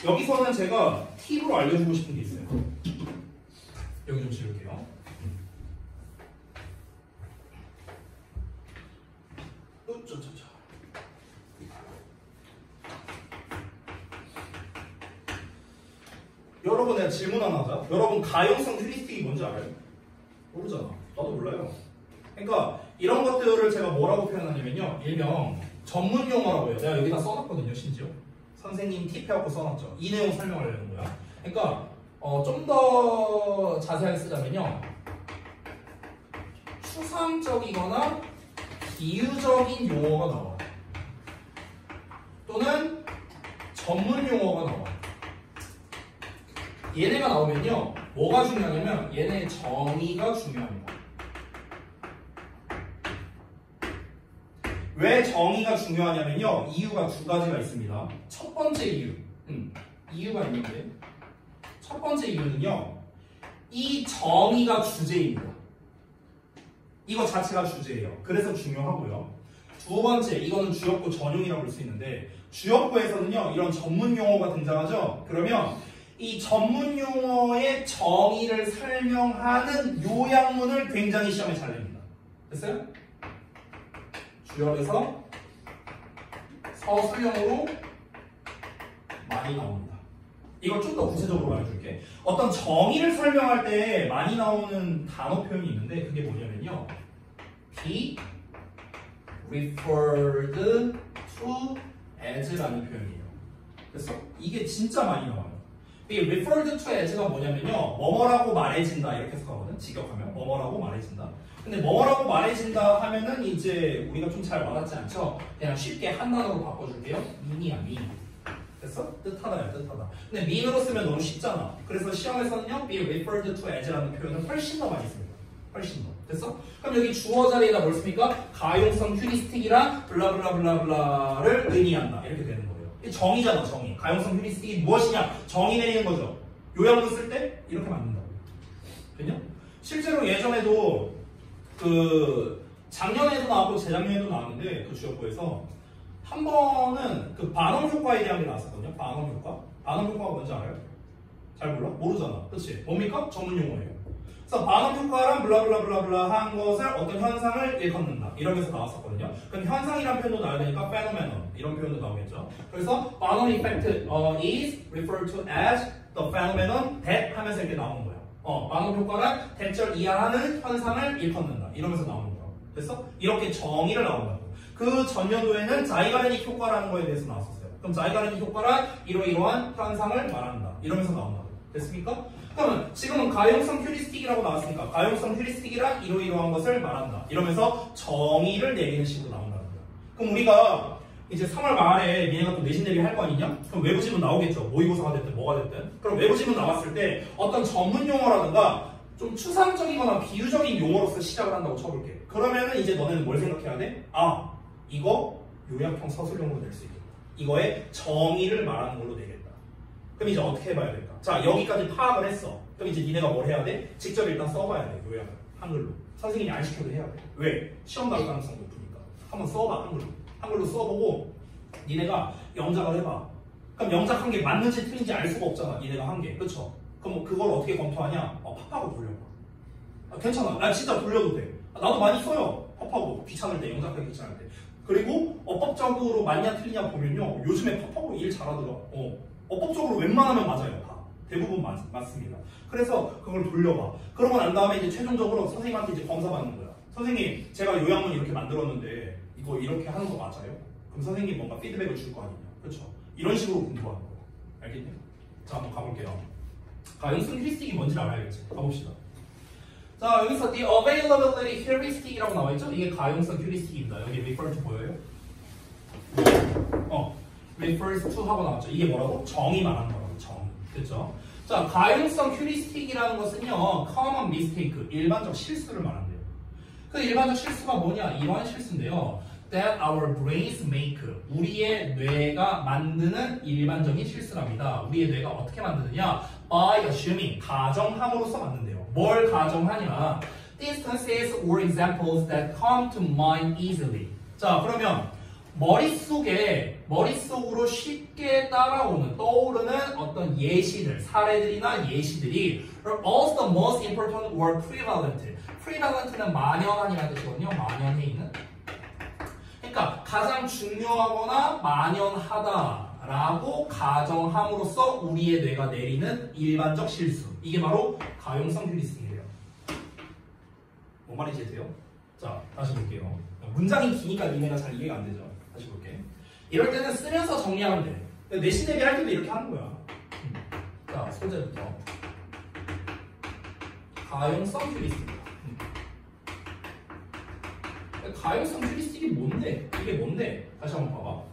여기서는 제가 팁으로 알려주고 싶은 게 있어요. 여기 좀 지울게요. 여러분 내가 질문 하나 하자. 여러분 가용성 휴리스틱이 뭔지 알아요? 모르잖아. 나도 몰라요. 그러니까 이런 것들을 제가 뭐라고 표현하냐면요. 일명 전문 용어라고 해요. 내가 여기다 써놨거든요. 심지어 선생님 팁해갖고 써놨죠. 이 내용 설명하려는 거야. 그러니까 좀 더 자세하게 쓰자면요. 추상적이거나 비유적인 용어가 나와. 또는 전문 용어가 나와. 얘네가 나오면요. 뭐가 중요하냐면 얘네 정의가 중요합니다. 왜 정의가 중요하냐면요. 이유가 두 가지가 있습니다. 첫 번째 이유. 이유가 있는데 첫 번째 이유는요. 이 정의가 주제입니다. 이거 자체가 주제예요. 그래서 중요하고요. 두 번째, 이거는 주역구 전용이라고 볼 수 있는데 주역구에서는요. 이런 전문 용어가 등장하죠. 그러면 이 전문 용어의 정의를 설명하는 요약문을 굉장히 시험에 잘 냅니다. 됐어요? 주역에서 서술형으로 많이 나옵니다. 이걸 좀 더 구체적으로 말해줄게. 어떤 정의를 설명할 때 많이 나오는 단어 표현이 있는데 그게 뭐냐면요. be referred to as라는 표현이에요. 그래서 이게 진짜 많이 나와요. 이 referred to as가 뭐냐면요. 뭐뭐라고 말해진다 이렇게 해석하거든. 직역하면 뭐뭐라고 말해진다. 근데 뭐라고 말해진다 하면은 이제 우리가 좀 잘 와닿지 않죠? 그냥 쉽게 한 단어로 바꿔줄게요. mean이야, mean. 됐어? 뜻하다야, 뜻하다. 근데 mean으로 쓰면 너무 쉽잖아. 그래서 시험에서는요, be referred to as라는 표현을 훨씬 더 많이 씁니다. 훨씬 더. 됐어? 그럼 여기 주어 자리에다 뭘 씁니까? 가용성 휴리스틱이랑 블라블라블라블라를 의미한다. 이렇게 되는 거예요. 이 정의잖아, 정의. 가용성 휴리스틱이 무엇이냐? 정의 내리는 거죠. 요약문 쓸 때 이렇게 만든다고. 됐냐? 실제로 예전에도 작년에도 나왔고 재작년에도 나왔는데 그 주역부에서 한 번은 그 반음 효과에 대한 게 나왔었거든요. 반음 효과. 반음 효과가 뭔지 알아요? 잘 몰라? 모르잖아. 그치? 뭡니까? 전문 용어예요. 그래서 반음 효과랑 블라블라블라블라 한 것을 어떤 현상을 일컫는다. 이러면서 나왔었거든요. 그럼 현상이란 표현도 나와야 되니까 phenomenon 이런 표현도 나오겠죠. 그래서 반음 effect is referred to as the phenomenon that 하면서 이렇게 나오는 거예요. 반음 효과란 대절 이하하는 현상을 일컫는다. 이러면서 나오는 거예요. 됐어? 이렇게 정의를 나온다고. 그 전년도에는 자이가르닉 효과라는 거에 대해서 나왔었어요. 그럼 자이가르닉 효과란 이러이러한 현상을 말한다. 이러면서 나온다고. 됐습니까? 그러면 지금은 가용성 휴리스틱이라고 나왔으니까 가용성 휴리스틱이란 이러이러한 것을 말한다. 이러면서 정의를 내리는 식으로 나온다는 거예요. 그럼 우리가 이제 3월 말에 니네가 또 내신 대비 할 거 아니냐? 그럼 외부지문 나오겠죠. 모의고사가 됐든 뭐가 됐든. 그럼 외부지문 나왔을 때 어떤 전문 용어라든가 좀 추상적이거나 비유적인 용어로서 시작을 한다고 쳐볼게. 그러면은 이제 너네는 뭘 생각해야 돼? 아, 이거 요약형 서술형으로 낼 수 있겠다. 이거의 정의를 말하는 걸로 내겠다. 그럼 이제 어떻게 해봐야 될까? 자, 여기까지 파악을 했어. 그럼 이제 니네가 뭘 해야 돼? 직접 일단 써봐야 돼. 요약을. 한글로. 선생님이 안 시켜도 해야 돼. 왜? 시험 나올 가능성이 높으니까. 한번 써봐, 한글로. 한글로 써보고 니네가 영작을 해봐. 그럼 영작한 게 맞는지 틀린지 알 수가 없잖아. 니네가 한 게. 그쵸? 그럼 그걸 어떻게 검토하냐? 팝하고 돌려봐. 괜찮아. 나 진짜 돌려도 돼. 나도 많이 써요. 팝하고. 귀찮을 때, 영작하기 귀찮을 때. 그리고 어법적으로 맞냐 틀리냐 보면요. 요즘에 팝하고 일 잘하더라. 어법적으로 웬만하면 맞아요. 다. 대부분 맞습니다. 그래서 그걸 돌려봐. 그러고 난 다음에 이제 최종적으로 선생님한테 이제 검사 받는 거야. 선생님, 제가 요약문 이렇게 만들었는데 이거 이렇게 하는 거 맞아요? 그럼 선생님 뭔가 피드백을 줄 거 아니냐. 그렇죠? 이런 식으로 공부하는 거예요. 알겠냐? 자, 한번 가볼게요. 가용성 휴리스틱이 뭔지 알아야겠지. 가봅시다. 자, 여기서 the availability heuristic이라고 나와있죠? 이게 가용성 휴리스틱입니다. 여기 refer to 보여요? refers to 하고 나왔죠. 이게 뭐라고? 정의 말하는 거라고. 정의. 그렇죠? 자, 가용성 휴리스틱이라는 것은요, common mistake, 일반적 실수를 말한대요. 그 일반적 실수가 뭐냐? 이러한 실수인데요. That our brains make. 우리의 뇌가 만드는 일반적인 실수랍니다. 우리의 뇌가 어떻게 만드느냐? By assuming. 가정함으로써 만든대요. 뭘 가정하냐? Distances or examples that come to mind easily. 자, 그러면 머릿속으로 쉽게 따라오는, 떠오르는 어떤 예시들, 사례들이나 예시들이 are also the most important or prevalent. prevalent는 만연한이라는 뜻이거든요. 만연해 있는. 그러니까 가장 중요하거나 만연하다라는 라고 가정함으로써 우리의 뇌가 내리는 일반적 실수. 이게 바로 가용성 휴리스틱이에요. 뭔 말인지 이해돼요? 자, 다시 볼게요. 문장이 기니까 니네가 잘 이해가 안 되죠? 다시 볼게. 이럴 때는 쓰면서 정리하면 돼. 내신 대비할 때도 이렇게 하는 거야. 자, 소재부터. 가용성 휴리스틱. 가용성 휴리스틱이 뭔데? 이게 뭔데? 다시 한번 봐봐.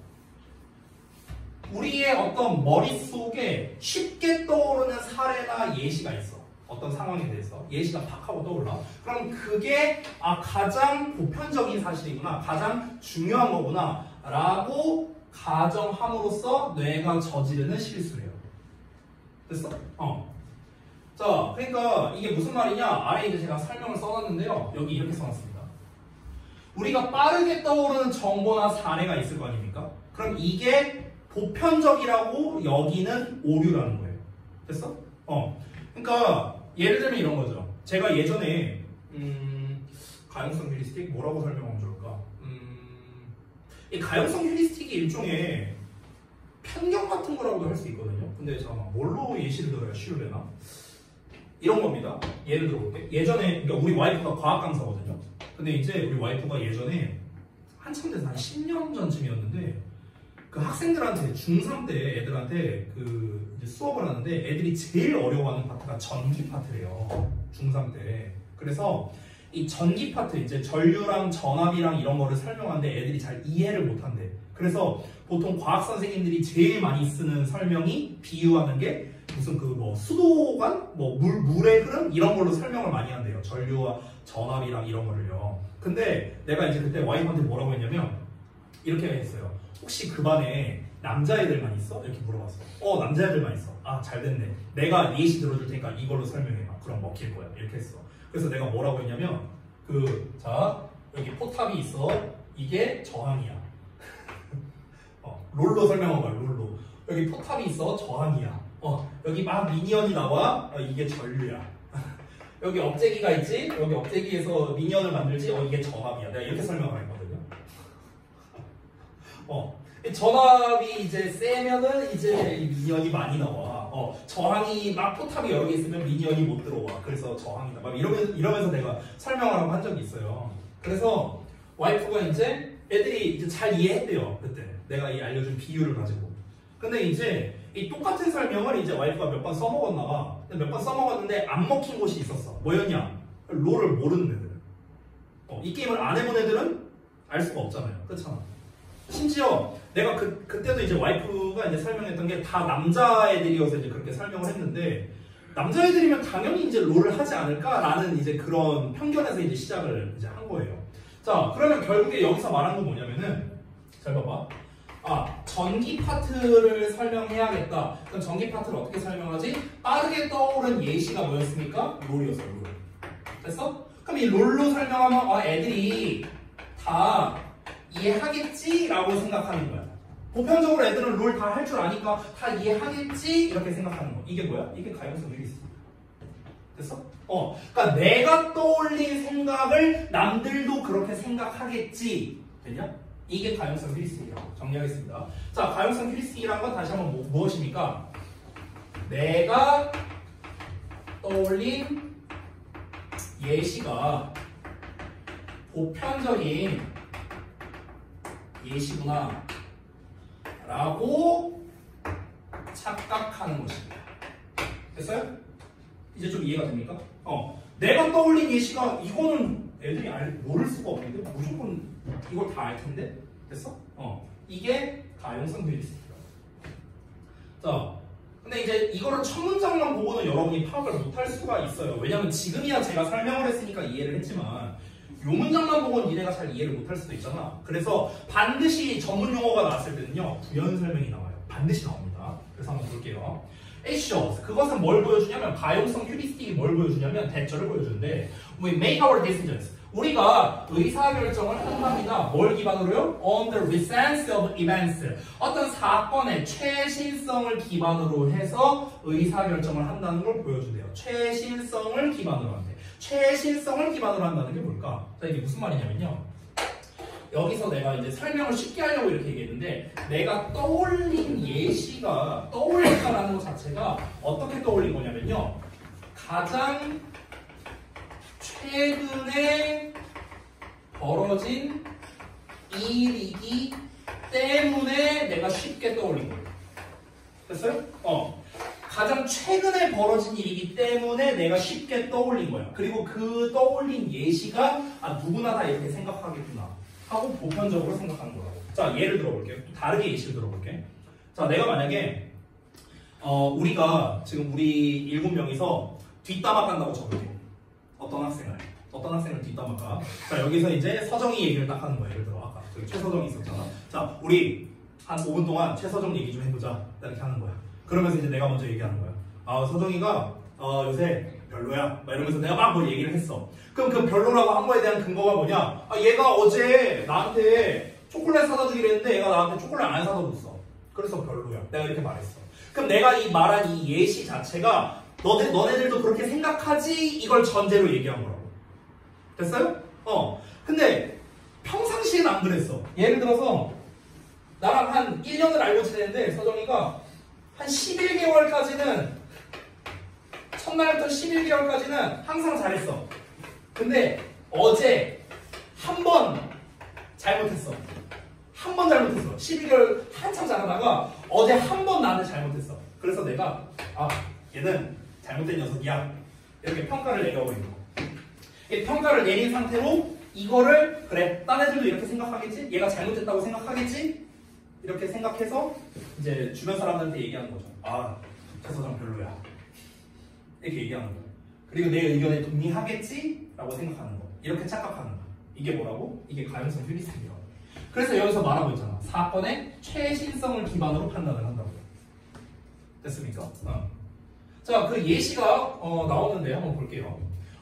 우리의 어떤 머릿속에 쉽게 떠오르는 사례나 예시가 있어. 어떤 상황에 대해서 예시가 팍 하고 떠올라. 그럼 그게 가장 보편적인 사실이구나, 가장 중요한 거구나 라고 가정함으로써 뇌가 저지르는 실수래요. 됐어? 자, 그러니까 이게 무슨 말이냐? 아래에 이제 제가 설명을 써놨는데요. 여기 이렇게 써놨습니다. 우리가 빠르게 떠오르는 정보나 사례가 있을 거 아닙니까? 그럼 이게 보편적이라고 여기는 오류라는 거예요. 됐어? 그러니까 예를 들면 이런 거죠. 제가 예전에 가용성 휴리스틱 뭐라고 설명하면 좋을까? 이 가용성 휴리스틱이 일종의 편견 같은 거라고도 할 수 있거든요. 근데 잠깐만, 뭘로 예시를 들어야 쉬울래나? 이런 겁니다. 예를 들어볼게. 예전에, 그러니까 우리 와이프가 과학 강사거든요. 근데 이제 우리 와이프가 예전에 한참 돼서 한 10년 전쯤이었는데 그 학생들한테 중3 때 애들한테 그 이제 수업을 하는데 애들이 제일 어려워하는 파트가 전기 파트래요. 중3 때. 그래서 이 전기 파트, 이제 전류랑 전압이랑 이런 거를 설명하는데 애들이 잘 이해를 못한대. 그래서 보통 과학 선생님들이 제일 많이 쓰는 설명이, 비유하는 게 무슨 그 뭐 수도관, 뭐 물의 흐름 이런 걸로 설명을 많이 한대요. 전류와 전압이랑 이런 거를요. 근데 내가 이제 그때 와이프한테 뭐라고 했냐면 이렇게 했어요. 혹시 그 반에 남자애들만 있어? 이렇게 물어봤어. 남자애들만 있어. 아, 잘 됐네. 내가 예시 들어줄 테니까 이걸로 설명해봐. 그럼 먹힐 거야. 이렇게 했어. 그래서 내가 뭐라고 했냐면 자, 여기 포탑이 있어. 이게 저항이야. 롤로 설명해봐. 롤로. 여기 포탑이 있어. 저항이야. 여기 막 미니언이 나와. 이게 전류야. 여기 업체기가 있지. 여기 업체기에서 미니언을 만들지. 이게 전압이야. 내가 이렇게 설명을 했거든요. 전압이 이제 세면은 이제 미니언이 많이 나와. 저항이 막 포탑이 여러 개 있으면 미니언이 못 들어와. 그래서 저항이다. 막 이러면서 내가 설명을 하고 한 적이 있어요. 그래서 와이프가 이제 애들이 이제 잘 이해했대요. 그때 내가 이 알려준 비유를 가지고. 근데 이제 이 똑같은 설명을 이제 와이프가 몇 번 써먹었나 봐. 몇 번 써먹었는데 안 먹힌 곳이 있었어. 뭐였냐? 롤을 모르는 애들은. 이 게임을 안 해본 애들은 알 수가 없잖아요. 그렇잖아. 심지어 내가 그때도 이제 와이프가 이제 설명했던 게 다 남자애들이어서 이제 그렇게 설명을 했는데, 남자애들이면 당연히 이제 롤을 하지 않을까라는 이제 그런 편견에서 이제 시작을 이제 한 거예요. 자, 그러면 결국에 여기서 말한 건 뭐냐면은, 잘 봐봐. 전기 파트를 설명해야겠다. 그럼 전기 파트를 어떻게 설명하지? 빠르게 떠오른 예시가 뭐였습니까? 롤이었어, 롤. 됐어? 그럼 이 롤로 설명하면 애들이 다 이해하겠지? 라고 생각하는 거야. 보편적으로 애들은 롤 다 할 줄 아니까 다 이해하겠지? 이렇게 생각하는 거. 이게 뭐야? 이게 가용성 휴리스틱. 됐어? 그러니까 내가 떠올린 생각을 남들도 그렇게 생각하겠지. 되냐? 이게 가용성 휴리스틱이라고 정리하겠습니다. 자, 가용성 휴리스틱이란 건 다시 한번 무엇입니까? 내가 떠올린 예시가 보편적인 예시구나 라고 착각하는 것입니다. 됐어요? 이제 좀 이해가 됩니까? 내가 떠올린 예시가 이거는 애들이 모를 수가 없는데 무조건 이걸 다 알 텐데? 됐어? 이게 가용성 휴리스틱이다. 자, 근데 이제 이거를 첫 문장만 보고는 여러분이 파악을 못할 수가 있어요. 왜냐면 지금이야 제가 설명을 했으니까 이해를 했지만 요 문장만 보고는 니네가 잘 이해를 못할 수도 있잖아. 그래서 반드시 전문 용어가 나왔을 때는요 부연 설명이 나와요. 반드시 나옵니다. 그래서 한번 볼게요. It shows. 그것은 뭘 보여주냐면, 가용성 휴리스틱이 뭘 보여주냐면 대처를 보여주는데, we make our decisions. 우리가 의사결정을 한답니다. 뭘 기반으로요? On the recent of events. 어떤 사건의 최신성을 기반으로 해서 의사결정을 한다는 걸 보여준대요. 최신성을 기반으로 한대. 최신성을 기반으로 한다는 게 뭘까? 자, 이게 무슨 말이냐면요. 여기서 내가 이제 설명을 쉽게 하려고 이렇게 얘기했는데, 내가 떠올린 예시 자체가 어떻게 떠올린 거냐면요. 가장 최근에 벌어진 일이기 때문에 내가 쉽게 떠올린 거예요. 됐어요? 가장 최근에 벌어진 일이기 때문에 내가 쉽게 떠올린 거야. 그리고 그 떠올린 예시가 누구나 다 이렇게 생각하겠구나 하고 보편적으로 생각하는 거라고. 자, 예를 들어볼게요. 다르게 예시를 들어볼게. 자, 내가 만약에 우리가 지금 우리 7명이서 뒷담화 깐다고 쳐볼게. 어떤 학생을 뒷담화 까. 자, 여기서 이제 서정이 얘기를 딱 하는 거야. 예를 들어 아까 저기 최서정이 있었잖아. 자, 우리 한 5분 동안 최서정 얘기 좀 해보자. 이렇게 하는 거야. 그러면서 이제 내가 먼저 얘기하는 거야. 서정이가 요새 별로야. 막 이러면서 내가 막 뭐 얘기를 했어. 그럼 그 별로라고 한 거에 대한 근거가 뭐냐? 얘가 어제 나한테 초콜릿 사다 주기로 했는데 얘가 나한테 초콜릿 안 사다 줬어. 그래서 별로야. 내가 이렇게 말했어. 그럼 내가 이 말한 이 예시 자체가 너네들도 그렇게 생각하지? 이걸 전제로 얘기한 거라고. 됐어요? 근데 평상시엔 안 그랬어. 예를 들어서 나랑 한 1년을 알고 지내는데 서정이가 한 11개월까지는 첫날부터 11개월까지는 항상 잘했어. 근데 어제 한 번 잘못했어. 11개월 한참 잘하다가 어제 한 번 나한테 잘못했어. 그래서 내가 얘는 잘못된 녀석이야. 이렇게 평가를 내려버린 거. 이 평가를 내린 상태로 이거를 그래 딴 애들도 이렇게 생각하겠지? 얘가 잘못했다고 생각하겠지? 이렇게 생각해서 이제 주변 사람들한테 얘기하는 거죠. 최서정 별로야. 이렇게 얘기하는 거예요. 그리고 내 의견에 동의하겠지? 라고 생각하는 거. 이렇게 착각하는 거. 이게 뭐라고? 이게 가용성 휴리스틱이라고. 그래서 여기서 말하고 있잖아. 사건의 최신성을 기반으로 판단을 한다고요. 됐습니까? 자, 그 예시가 나오는데 한번 볼게요.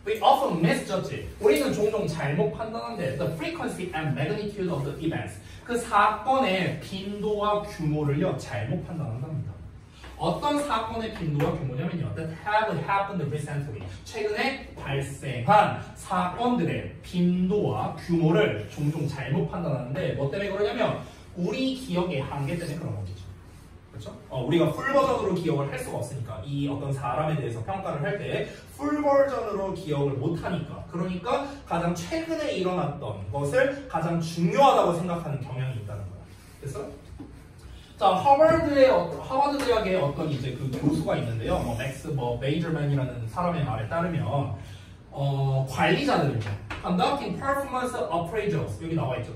We often misjudge it. 우리는 종종 잘못 판단하는데 the frequency and magnitude of the events. 그 사건의 빈도와 규모를요 잘못 판단한답니다. 어떤 사건의 빈도와 규모냐면요. That have happened recently. 최근에 발생한 사건들의 빈도와 규모를 종종 잘못 판단하는데 뭐 때문에 그러냐면 우리 기억의 한계 때문에 그런 거죠. 그렇죠? 우리가 풀 버전으로 기억을 할 수가 없으니까 이 어떤 사람에 대해서 평가를 할 때 풀 버전으로 기억을 못 하니까 그러니까 가장 최근에 일어났던 것을 가장 중요하다고 생각하는 경향이 있다는 거야. 됐어? 자, 하버드 대학의 어떤 이제 그 교수가 있는데요. 맥스 베이저맨이라는 사람의 말에 따르면 관리자들은요. Conducting performance appraisals 여기 나와 있죠.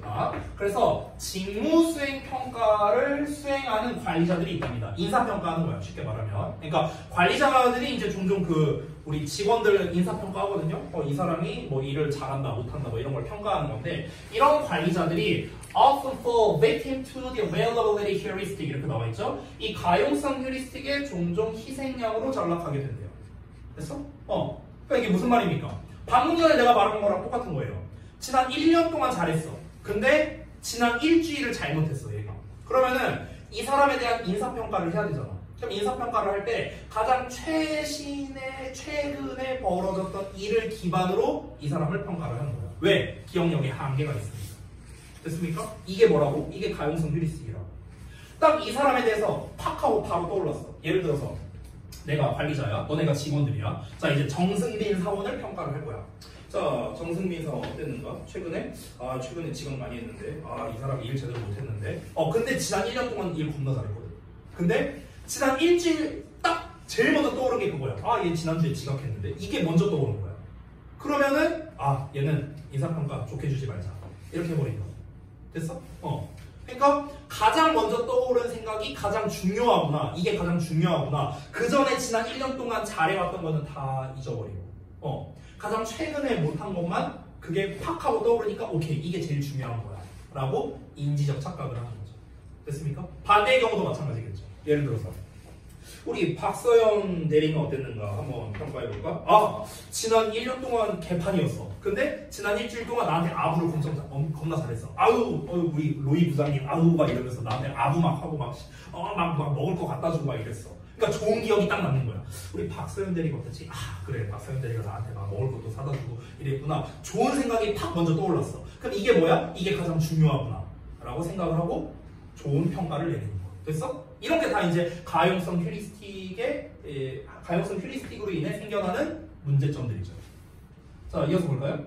그래서 직무 수행 평가를 수행하는 관리자들이 있답니다. 인사 평가하는 거야. 쉽게 말하면. 그러니까 관리자들이 이제 종종 우리 직원들 인사 평가하거든요. 이 사람이 뭐 일을 잘한다, 못한다, 뭐 이런 걸 평가하는 건데 이런 관리자들이 often fall victim to the availability heuristic 이렇게 나와 있죠. 이 가용성 휴리스틱에 종종 희생양으로 전락하게 된대요. 됐어? 그러니까 이게 무슨 말입니까? 방금 전에 내가 말한 거랑 똑같은 거예요. 지난 1년 동안 잘했어. 근데 지난 일주일을 잘못했어, 얘가. 그러면은 이 사람에 대한 인사평가를 해야 되잖아. 그럼 인사평가를 할 때 가장 최근에 벌어졌던 일을 기반으로 이 사람을 평가를 하는 거야. 왜? 기억력에 한계가 있으니까. 됐습니까? 이게 뭐라고? 이게 가용성 휴리스틱이라고. 딱 이 사람에 대해서 팍 하고 바로 떠올랐어. 예를 들어서 내가 관리자야, 너네가 직원들이야. 자, 이제 정승빈 사원을 평가를 할 거야. 자, 정승빈 사원 어땠는가? 최근에 지각 많이 했는데, 이 사람이 일 제대로 못했는데. 근데 지난 1년 동안 일 겁나 잘했거든. 근데 지난 일주일 딱 제일 먼저 떠오른 게 그거야. 얘 지난주에 지각했는데. 이게 먼저 떠오른 거야. 그러면은 얘는 인사평가 좋게 주지 말자. 이렇게 해버린다. 됐어? 그러니까 가장 먼저 떠오른 생각이 가장 중요하구나. 이게 가장 중요하구나. 그 전에 지난 1년 동안 잘해왔던 거는 다 잊어버리고 가장 최근에 못한 것만 그게 팍 하고 떠오르니까 오케이 이게 제일 중요한 거야 라고 인지적 착각을 하는 거죠. 됐습니까? 반대의 경우도 마찬가지겠죠. 예를 들어서 우리 박서연 대리는 어땠는가 한번 평가해볼까? 지난 1년 동안 개판이었어. 근데 지난 일주일 동안 나한테 아부를 겁나 잘했어. 우리 로이 부장님 막 이러면서 나한테 아부 막 하고 막 먹을 거 갖다 주고 막 이랬어. 그러니까 좋은 기억이 딱 남는 거야. 우리 박서연 대리가 어땠지? 그래 박서연 대리가 나한테 막 먹을 것도 사다 주고 이랬구나. 좋은 생각이 팍 먼저 떠올랐어. 그럼 이게 뭐야? 이게 가장 중요하구나 라고 생각을 하고 좋은 평가를 내리는 거. 됐어? 이런 게 다 이제 가용성 휴리스틱으로 인해 생겨나는 문제점들이죠. 자, 이어서 볼까요?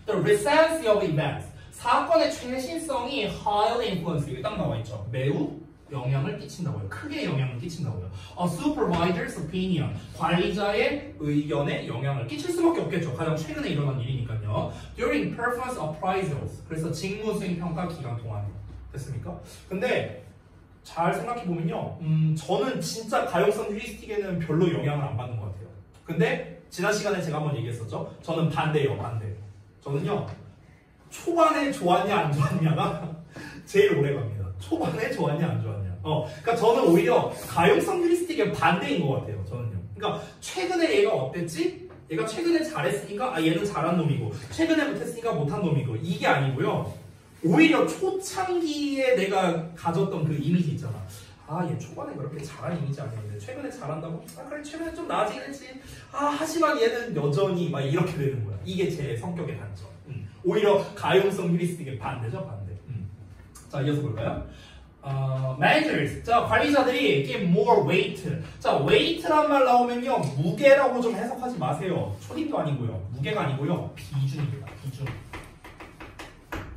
The recency of events. 사건의 최신성이 highly influence. 여기 딱 나와 있죠. 매우 영향을 끼친다고요. 크게 영향을 끼친다고요. A supervisor's opinion. 관리자의 의견에 영향을 끼칠 수밖에 없겠죠. 가장 최근에 일어난 일이니까요. During performance appraisals. 그래서 직무수행 평가 기간 동안. 됐습니까? 근데 잘 생각해보면요. 저는 진짜 가용성 휴리스틱에는 별로 영향을 안 받는 것 같아요. 근데 지난 시간에 제가 한번 얘기했었죠. 저는 반대예요. 반대. 저는요. 초반에 좋았냐 안 좋았냐가 제일 오래 갑니다. 초반에 좋았냐 안 좋았냐. 그러니까 저는 오히려 가용성 휴리스틱의 반대인 것 같아요. 저는요. 그러니까 최근에 얘가 어땠지? 얘가 최근에 잘했으니까 얘는 잘한 놈이고 최근에 못했으니까 못한 놈이고 이게 아니고요. 오히려 초창기에 내가 가졌던 그 이미지 있잖아. 얘 초반에 그렇게 잘한 이미지 아니었는데 최근에 잘한다고? 그래 최근에 좀 나아지긴 했지. 하지만 얘는 여전히 막 이렇게 되는 거야. 이게 제 성격의 단점. 오히려 가용성 휴리스틱의 반대죠, 반대. 자, 이어서 볼까요? managers. 자, 관리자들이 give more weight. 자, weight란 말 나오면요, 무게라고 좀 해석하지 마세요. 초딩도 아니고요, 무게가 아니고요, 비중입니다. 비중.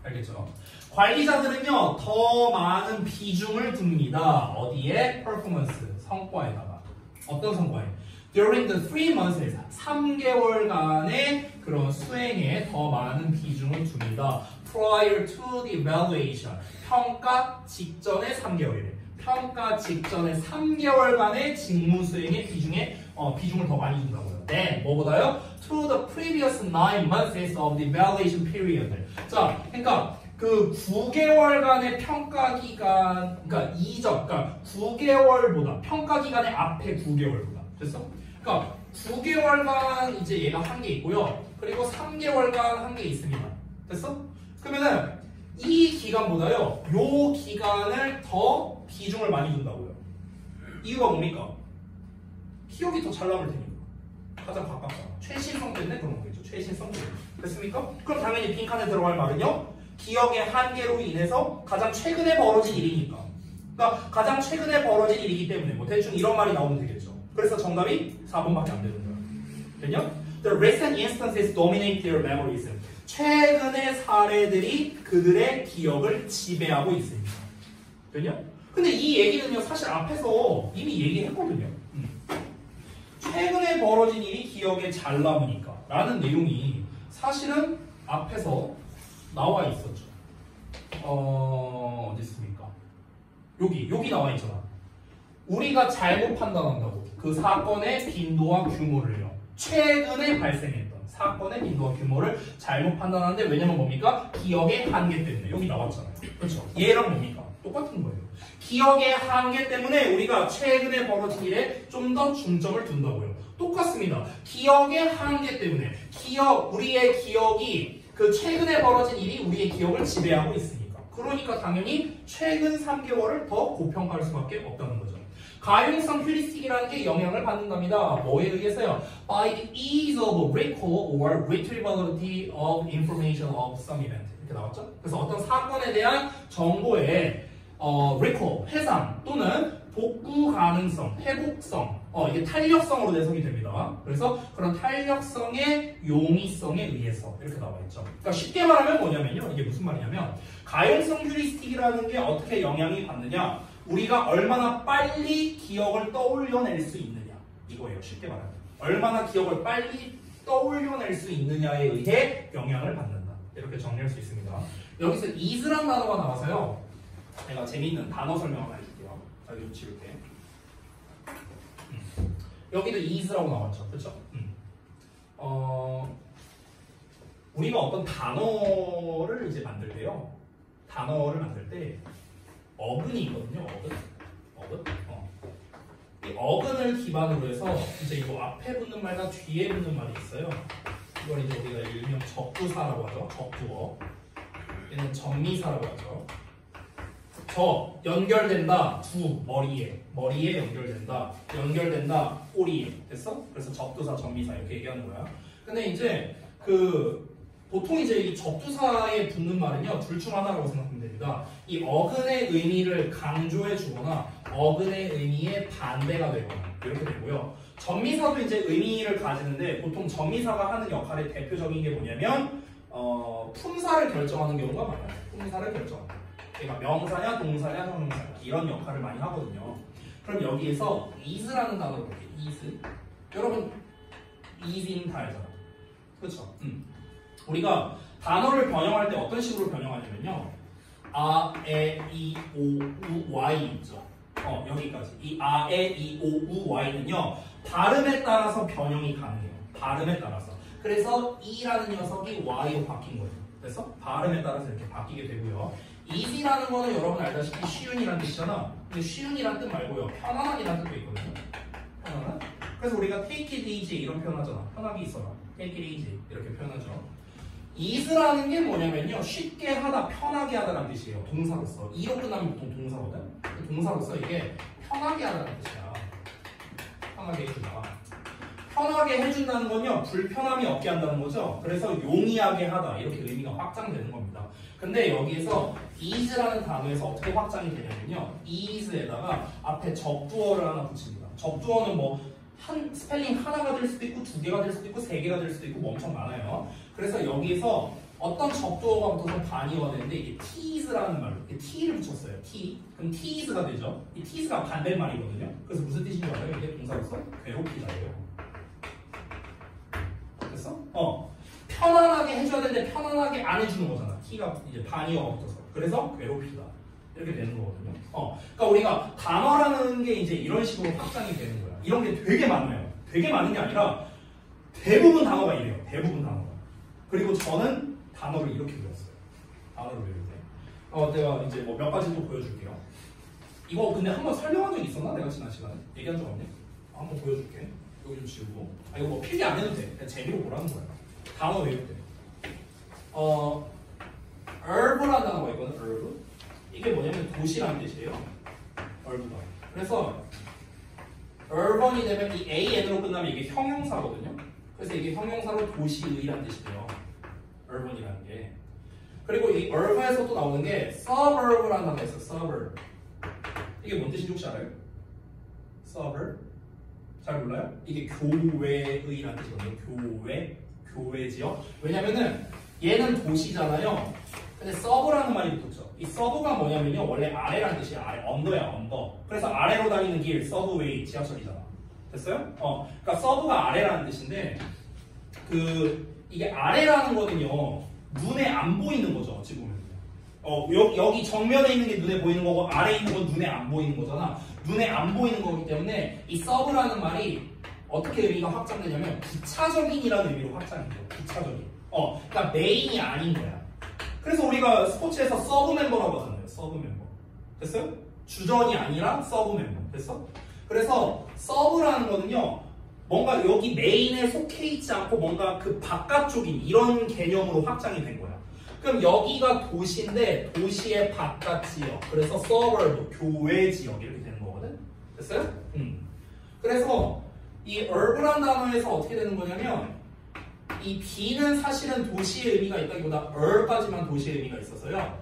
알겠죠? 관리자들은요, 더 많은 비중을 둡니다. 어디에? performance, 성과에다가. 어떤 성과에? During the 3 months, 3개월간의 그런 수행에 더 많은 비중을 줍니다. Prior to the evaluation, 평가 직전의 3개월이래. 평가 직전의 3개월간의 직무 수행의 비중을 더 많이 준다고요. 네, 뭐보다요? To the previous 9 months of the evaluation period. 자, 그러니까 그 9개월간의 평가 기간, 그러니까 이전, 그러니까 9개월보다 평가 기간의 앞에 9개월보다. 됐어? 그러니까 9개월간 이제 얘가 한 개 있고요. 그리고 3개월간 한 개 있습니다. 됐어? 그러면은 이 기간보다요, 요 기간을 더 비중을 많이 준다고요. 이유가 뭡니까? 기억이 더 잘 남을 테니까. 가장 가깝잖아. 최신성 때문에 그런 거겠죠. 최신성 때문에. 됐습니까? 그럼 당연히 빈칸에 들어갈 말은요, 기억의 한계로 인해서 가장 최근에 벌어진 일이니까. 그러니까 가장 최근에 벌어진 일이기 때문에 뭐 대충 이런 말이 나오면 되겠죠. 그래서 정답이 4번밖에 안 되는 거야. 됐냐? The recent instances dominate their memories. 최근의 사례들이 그들의 기억을 지배하고 있습니다. 됐냐? 근데 이 얘기는요, 사실 앞에서 이미 얘기했거든요. 최근에 벌어진 일이 기억에 잘 남으니까 라는 내용이 사실은 앞에서 나와 있었죠. 어디 있습니까? 여기 나와 있잖아. 우리가 잘못 판단한다고 그 사건의 빈도와 규모를요, 최근에 발생했던 사건의 빈도와 규모를 잘못 판단하는데, 왜냐면 뭡니까? 기억의 한계 때문에. 여기 나왔잖아요. 그렇죠? 얘랑 뭡니까? 똑같은 거예요. 기억의 한계 때문에 우리가 최근에 벌어진 일에 좀 더 중점을 둔다고요. 똑같습니다. 기억의 한계 때문에 우리의 기억이 그 최근에 벌어진 일이 우리의 기억을 지배하고 있으니까. 그러니까 당연히 최근 3개월을 더 고평가할 수밖에 없다는 거죠. 가용성 휴리스틱이라는 게 영향을 받는답니다. 뭐에 의해서요? By the ease of recall or retrievability of information of some event. 이렇게 나왔죠? 그래서 어떤 사건에 대한 정보의 recall, 회상 또는 복구 가능성, 회복성, 이게 탄력성으로 해석이 됩니다. 그래서 그런 탄력성의 용이성에 의해서 이렇게 나와 있죠. 그러니까 쉽게 말하면 뭐냐면요. 이게 무슨 말이냐면 가용성 휴리스틱이라는 게 어떻게 영향이 받느냐? 우리가 얼마나 빨리 기억을 떠올려낼 수 있느냐, 이거예요. 쉽게 말하면 얼마나 기억을 빨리 떠올려낼 수 있느냐에 의해 영향을 받는다. 이렇게 정리할 수 있습니다. 여기서 is라는 단어가 나와서요, 제가 재미있는 단어 설명을 해줄게요. 자, 이거 지울게. 여기도 is라고 나왔죠. 그렇죠? 우리가 어떤 단어를 이제 만들 때요, 단어를 만들 때 어근이 있거든요. 어근. 이 어근을 기반으로 해서 이제 이거 앞에 붙는 말과 뒤에 붙는 말이 있어요. 이걸 이제 우리가 일명 적두사라고 하죠. 적두어. 얘는 전미사라고 하죠. 연결된다. 머리에 연결된다. 꼬리에. 됐어? 그래서 적두사, 전미사 이렇게 얘기하는 거야. 근데 이제 보통 이제 이 접두사에 붙는 말은요 둘 중 하나라고 생각하면 됩니다. 이 어근의 의미를 강조해 주거나 어근의 의미의 반대가 되거나 이렇게 되고요. 전미사도 이제 의미를 가지는데 보통 전미사가 하는 역할의 대표적인 게 뭐냐면 품사를 결정하는 경우가 많아요. 품사를 결정하는. 그러니까 명사냐 동사냐 형용사냐 이런 역할을 많이 하거든요. 그럼 여기에서 is라는 단어를 볼게요. is. 여러분 is인 다 알잖아. 그렇죠? 우리가 단어를 변형할 때 어떤 식으로 변형하냐면요. 아, 에, 이, 오, 우, 와이 있죠. 여기까지. 이 아, 에, 이, 오, 우, 와이는요. 발음에 따라서 변형이 가능해요. 발음에 따라서. 그래서 이라는 녀석이 y로 바뀐 거예요. 그래서 발음에 따라서 이렇게 바뀌게 되고요. easy라는 거는 여러분 알다시피 쉬운이라는 뜻이잖아. 근데 쉬운이라는 뜻 말고요. 편안하기라는 뜻도 있거든요. 편안한? 그래서 우리가 take it easy 이런 표현 하잖아. 편하게 있어라. take it easy 이렇게 표현하죠. ease라는 게 뭐냐면요. 쉽게 하다, 편하게 하다라는 뜻이에요. 동사로서. e로 끝나면 보통 동사거든. 동사로서 이게 편하게 하다라는 뜻이야. 편하게 해준다. 편하게 해준다는 건요. 불편함이 없게 한다는 거죠. 그래서 용이하게 하다 이렇게 의미가 확장되는 겁니다. 근데 여기에서 ease라는 단어에서 어떻게 확장이 되냐면요. ease에다가 앞에 접두어를 하나 붙입니다. 접두어는 뭐 한 스펠링 하나가 될 수도 있고 두 개가 될 수도 있고 세 개가 될 수도 있고 뭐 엄청 많아요. 그래서 여기서 어떤 접두어가 붙어서 단위어가 되는데 이게 tease라는 말로 t를 붙였어요. t. 그럼 tease가 되죠. 이 tease가 반대말이거든요. 그래서 무슨 뜻인 줄 알아요? 이게 동사로서 괴롭히다예요. 됐어? 편안하게 해줘야 되는데 편안하게 안 해주는 거잖아. t가 이제 단위어가 붙어서. 그래서 괴롭히다. 이렇게 되는 거거든요. 그러니까 우리가 단어라는 게 이제 이런 식으로 확장이 되는 거야. 이런 게 되게 많아요. 되게 많은 게 아니라 대부분 단어가 이래요. 대부분 단어가. 그리고 저는 단어를 이렇게 외웠어요. 단어를 외울 때. 내가 이제 뭐 몇 가지 또 보여줄게요. 이거 근데 한번 설명한 적 있었나? 내가 지난 시간에? 얘기한 적 없네? 한번 보여줄게. 여기 좀 지우고. 이거 뭐 필기 안 해도 돼. 그냥 재미로 보라는 거야. 단어 외울 때. urban이라는 단어가 있거든. urban. 이게 뭐냐면 도시라는 뜻이에요. urban. 그래서 urban이 되면 이 an으로 끝나면 이게 형용사거든요. 그래서 이게 형용사로 도시의라는 뜻이 돼요. urban이라는 게. 그리고 이 urban에서 또 나오는 게 suburb라는 단어가 있어요. suburb. 이게 뭔 뜻인지 혹시 알아요? suburb? 잘 몰라요? 이게 교외의라는 뜻이거든요. 교외 지역. 왜냐면은 얘는 도시잖아요. 근데 서브라는 말이 붙었죠. 이 서브가 뭐냐면요. 원래 아래라는 뜻이야. 아래. 언더야, 언더. 그래서 아래로 다니는 길, 서브웨이, 지하철이잖아. 됐어요? 그러니까 서브가 아래라는 뜻인데 이게 아래라는 거는요. 눈에 안 보이는 거죠. 어찌 보면. 여기 정면에 있는 게 눈에 보이는 거고 아래에 있는 건 눈에 안 보이는 거잖아. 눈에 안 보이는 거기 때문에 이 서브라는 말이 어떻게 의미가 확장되냐면 부차적인이라는 의미로 확장이 돼요. 부차적인. 그러니까 메인이 아닌 거야. 그래서 우리가 스포츠에서 서브 멤버라고 하잖아요. 서브 멤버. 됐어요? 주전이 아니라 서브 멤버. 됐어? 그래서 서브라는 거는요. 뭔가 여기 메인에 속해 있지 않고 뭔가 그 바깥쪽인 이런 개념으로 확장이 된 거야. 그럼 여기가 도시인데 도시의 바깥 지역. 그래서 서버브, 교외 지역 이렇게 되는 거거든. 됐어요? 그래서 이 urban이라는 단어에서 어떻게 되는 거냐면 이 B는 사실은 도시의 의미가 있다기보다 ur까지만 도시의 의미가 있어서요.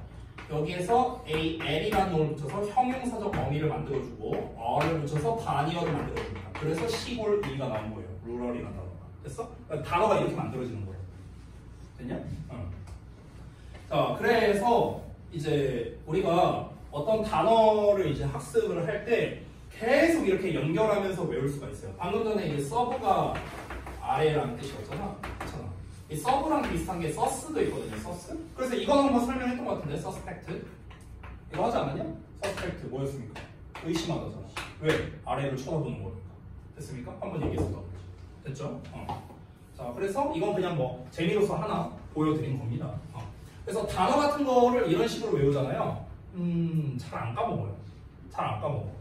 여기에서 L이라는 놈을 붙여서 형용사적 어미를 만들어주고 R을 붙여서 단위어를 만들어줍니다. 그래서 시골 의미가 나온 거예요. rural이라는 단어가. 됐어? 그러니까 단어가 이렇게 만들어지는 거예요. 됐냐? 자, 그래서 이제 우리가 어떤 단어를 이제 학습을 할 때 계속 이렇게 연결하면서 외울 수가 있어요. 방금 전에 이제 서브가 아래라는 뜻이었잖아. 그렇잖아. 이 서브랑 비슷한 게 서스도 있거든요. 서스. 그래서 이건 한번 설명했던 것 같은데, 서스펙트. 이거 하지 않았냐? 서스펙트 뭐였습니까? 의심하다잖아. 왜? 아래를 쳐다보는 거니까. 됐습니까? 한번 얘기했었던 거죠. 됐죠? 자, 그래서 이건 그냥 뭐 재미로서 하나 보여드린 겁니다. 그래서 단어 같은 거를 이런 식으로 외우잖아요. 잘 안 까먹어요. 잘 안 까먹어.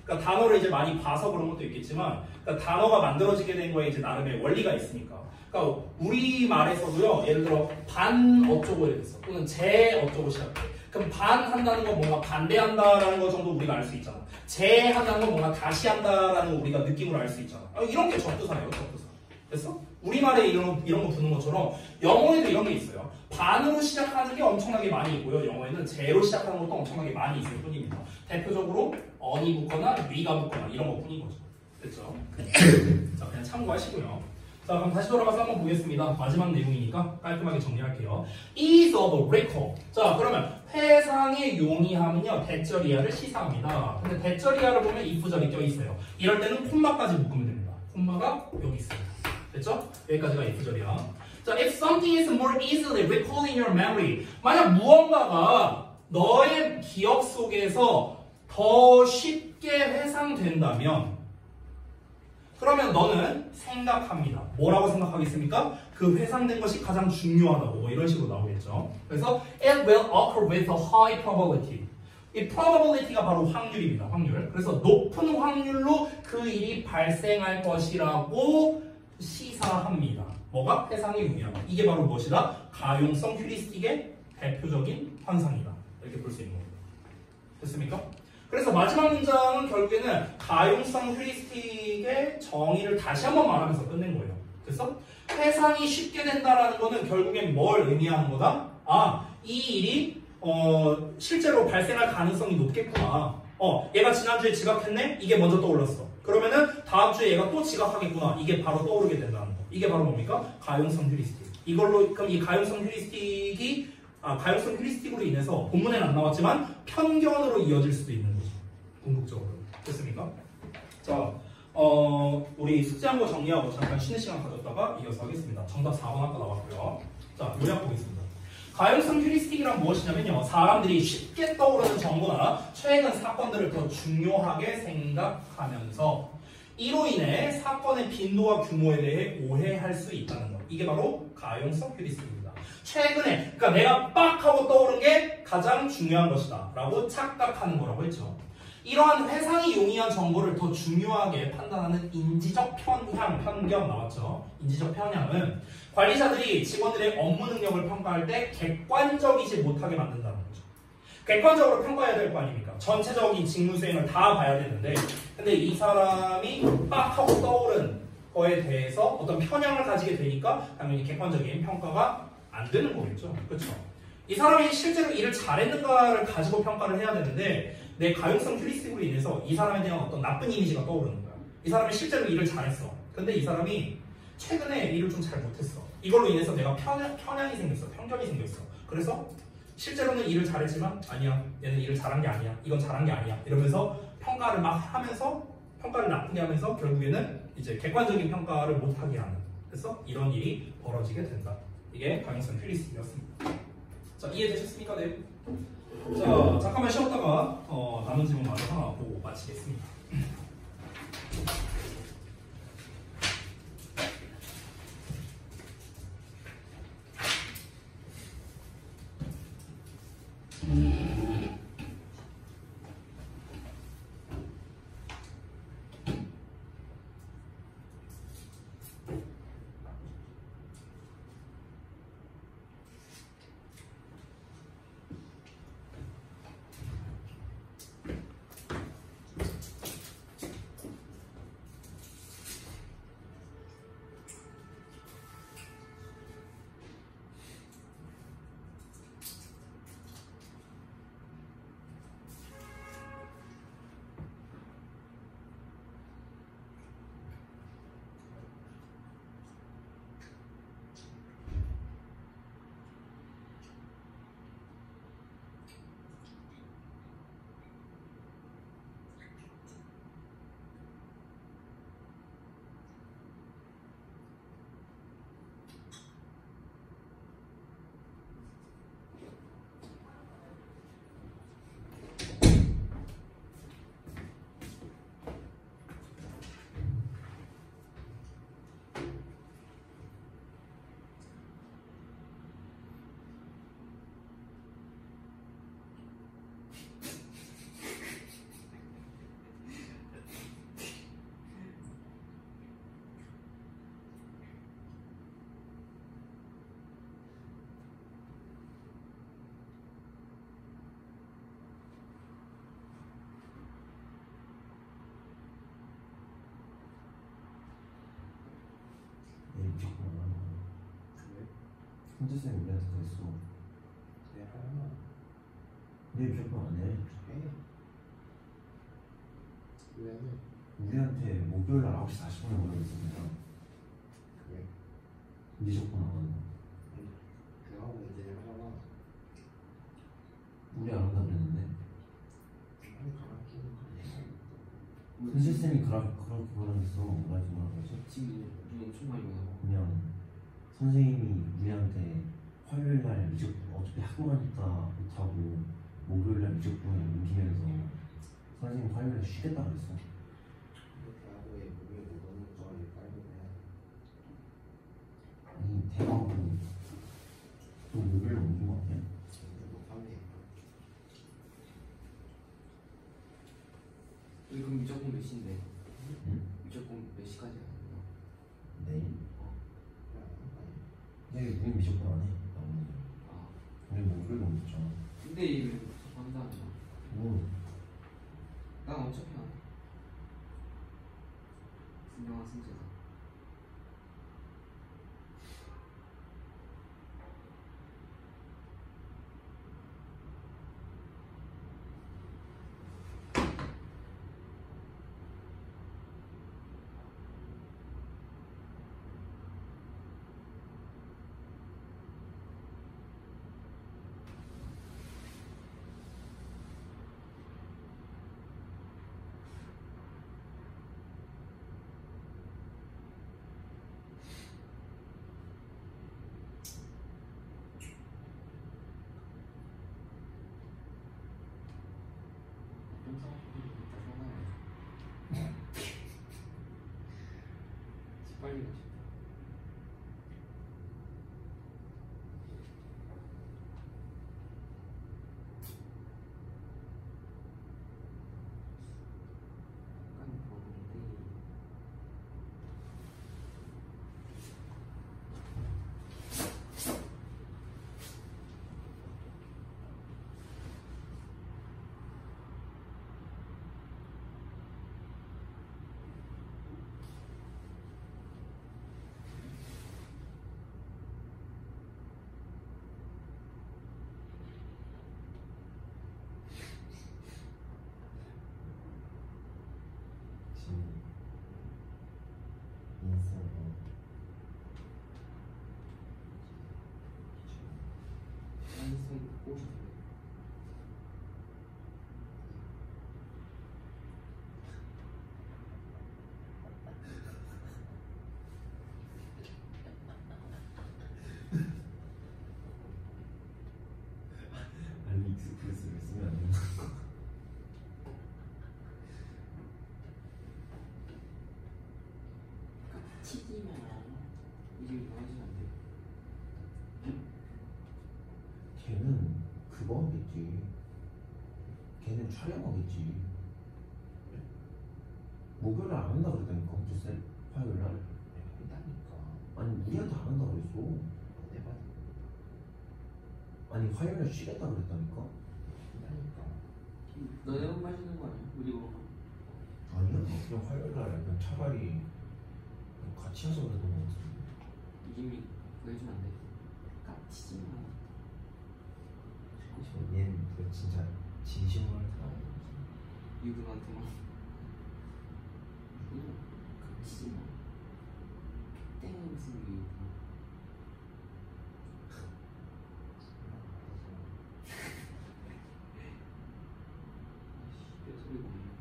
그러니까 단어를 이제 많이 봐서 그런 것도 있겠지만, 그러니까 단어가 만들어지게 된 거에 이제 나름의 원리가 있으니까. 그러니까 우리 말에서도요, 예를 들어 반 어쩌고 이렇게 써, 또는 제 어쩌고 시작해. 그럼 반 한다는 건 뭔가 반대한다라는 거 정도 우리가 알 수 있잖아. 제 한다는 건 뭔가 다시 한다라는 거 우리가 느낌으로 알 수 있잖아. 이런 게 접두사예요, 접두사. 됐어? 우리말에 이런 거 부는 것처럼 영어에도 이런 게 있어요. 반으로 시작하는 게 엄청나게 많이 있고요. 영어에는 제로 시작하는 것도 엄청나게 많이 있을 뿐입니다. 대표적으로 on이 붙거나 we가 붙거나 이런 것 뿐인 거죠. 됐죠? 자, 그냥 참고하시고요. 자, 그럼 다시 돌아가서 한번 보겠습니다. 마지막 내용이니까 깔끔하게 정리할게요. is of recall. 자, 그러면 회상의 용이함은요, 대절이하를 시사합니다. 근데 대절이하를 보면 if절이 껴있어요. 이럴 때는 콤마까지 묶으면 됩니다. 콤마가 여기 있습니다. 됐죠? 여기까지가 if절이야. 자, if something is more easily recalled in your memory. 만약 무언가가 너의 기억 속에서 더 쉽게 회상된다면 그러면 너는 생각합니다. 뭐라고 생각하겠습니까? 그 회상된 것이 가장 중요하다고 뭐 이런 식으로 나오겠죠. 그래서 it will occur with a high probability. 이 probability가 바로 확률입니다. 확률. 그래서 높은 확률로 그 일이 발생할 것이라고 시사합니다. 뭐가? 회상의 용이함. 이게 바로 무엇이다? 가용성 휴리스틱의 대표적인 현상이다. 이렇게 볼 수 있는 겁니다. 됐습니까? 그래서 마지막 문장은 결국에는 가용성 휴리스틱의 정의를 다시 한번 말하면서 끝낸 거예요. 그래서 회상이 쉽게 된다라는 거는 결국엔 뭘 의미하는 거다? 아, 이 일이 실제로 발생할 가능성이 높겠구나. 얘가 지난주에 지각했네? 이게 먼저 떠올랐어. 그러면은 다음 주에 얘가 또 지각하겠구나. 이게 바로 떠오르게 된다는 거. 이게 바로 뭡니까? 가용성 휴리스틱. 이걸로 그럼 이 가용성 휴리스틱으로 인해서 본문에는 안 나왔지만 편견으로 이어질 수도 있는 거죠. 궁극적으로. 됐습니까? 자, 우리 숙제한 거 정리하고 잠깐 쉬는 시간 가졌다가 이어서 하겠습니다. 정답 4번 아까 나왔고요. 자, 요약 보겠습니다. 가용성 휴리스틱이란 무엇이냐면요. 사람들이 쉽게 떠오르는 정보나 최근 사건들을 더 중요하게 생각하면서 이로 인해 사건의 빈도와 규모에 대해 오해할 수 있다는 것. 이게 바로 가용성 휴리스틱입니다. 최근에, 그러니까 내가 빡 하고 떠오른 게 가장 중요한 것이다 라고 착각하는 거라고 했죠. 이러한 회상이 용이한 정보를 더 중요하게 판단하는 인지적 편견 나왔죠. 인지적 편향은 관리자들이 직원들의 업무 능력을 평가할 때 객관적이지 못하게 만든다는 거죠. 객관적으로 평가해야 될 거 아닙니까? 전체적인 직무 수행을 다 봐야 되는데 근데 이 사람이 빡 하고 떠오른 거에 대해서 어떤 편향을 가지게 되니까 당연히 객관적인 평가가 안 되는 거겠죠. 그렇죠? 이 사람이 실제로 일을 잘했는가를 가지고 평가를 해야 되는데 내 가용성 휴리스틱으로 인해서 이 사람에 대한 어떤 나쁜 이미지가 떠오르는 거야. 이 사람이 실제로 일을 잘했어. 근데 이 사람이 최근에 일을 좀 잘 못했어. 이걸로 인해서 내가 편향이 생겼어. 편견이 생겼어. 그래서 실제로는 일을 잘했지만 아니야. 얘는 일을 잘한 게 아니야. 이건 잘한 게 아니야. 이러면서 평가를 막 하면서 평가를 나쁘게 하면서 결국에는 이제 객관적인 평가를 못하게 하는. 그래서 이런 일이 벌어지게 된다. 이게 가용성 휴리스틱이었습니다. 자, 이해되셨습니까? 네. 자, 잠깐만 쉬었다가 남은 질문 마저 하나 보고 마치겠습니다. 선재쌤이 우리한테 그랬어. 내가 내 무조건 안 해. 해. 왜? 우리한테 목요일날 9시 40분에 오라고 했습니다. 그래. 무조건 안 한다. 그거 하고 이제 내가 하잖아. 우리 안 한다 그랬는데. 아니 가만 끼는 거. 선재쌤이 그렇게 뭐라 그랬어. 우리한테 뭐라 그랬어? 지금 눈 엄청 많이 오고. 그냥 선생님이 우리한테 화요일날 무조건 어차피 학교 가니까 못하고 목요일날 무조건 옮기면서 선생님 화요일날 쉬겠다 그랬어. 이렇게 하고 얘 몸에 못 오는 거를 빨리 해. 아니 대박으로 또 목요일로 옮긴 거 아니야? 근데 못하네. 우리 그럼 무조건 몇 시인데? 응? 무조건 몇 시까지 하는 거야? 내일? 그래 아니. 내일 우린 무조건 안 해. 나오는 거. 아 우리 목요일로 옮겼잖아. 근데 이거 한다잖아. 뭐 난 어차피 안 해. 분명한 승자다. 빨리 가자. 약간 보는데 한손 꼬시. 알리익스프레스를 쓰면 안 된다. 치기만 이게 이상하지 않대. 걔는 그거 하겠지. 걔는 촬영하겠지. 목요일날 안 한다 그랬다니까. 쌤 화요일날. 한다니까. 아니 우리한테 안 한다 그랬어. 내가 아니 화요일날 쉬겠다 그랬다니까. 한다니까. 너네만 마시는 거 아니야? 우리 뭐 아니야 그냥 화요일날 그냥 차라리 같이 해서 그랬던 거 같은데. 이미 보여주면 안 돼. 깝치지마. 얘는 그 진짜 진심으로 할 사람. 유근한테만. 누구? 깝치지마. 땡 무슨 유근. 뼈소리가 없네.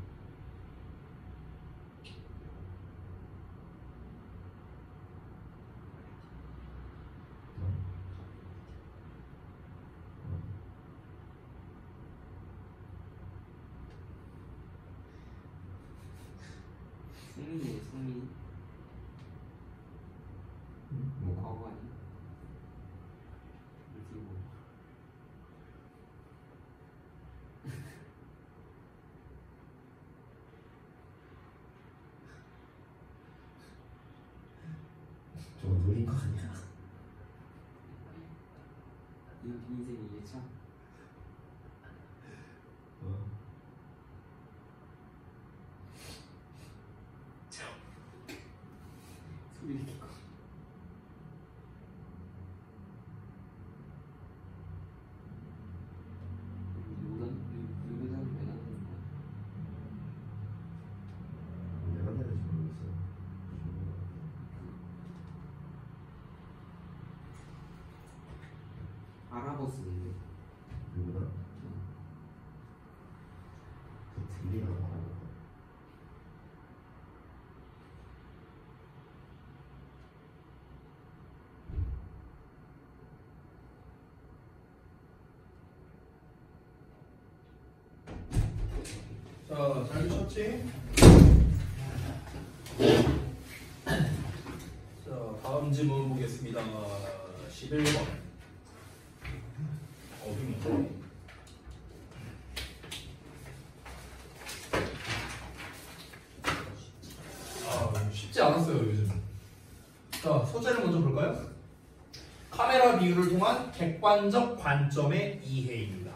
성민이에요, 성민이. 뭐 과거 아니야? 어디 뭐. 저거 노린 거 아니야? 인생 2회차? 소리 이렇게 커. 라고 쓰는데. 누구나? 그 들리나 말하는 거. 자, 잘 주셨지? 자, 다음 질문 보겠습니다. 11번. 어디니? 쉽지 않았어요, 요즘. 자, 소재를 먼저 볼까요? 카메라 비율을 통한 객관적 관점의 이해입니다.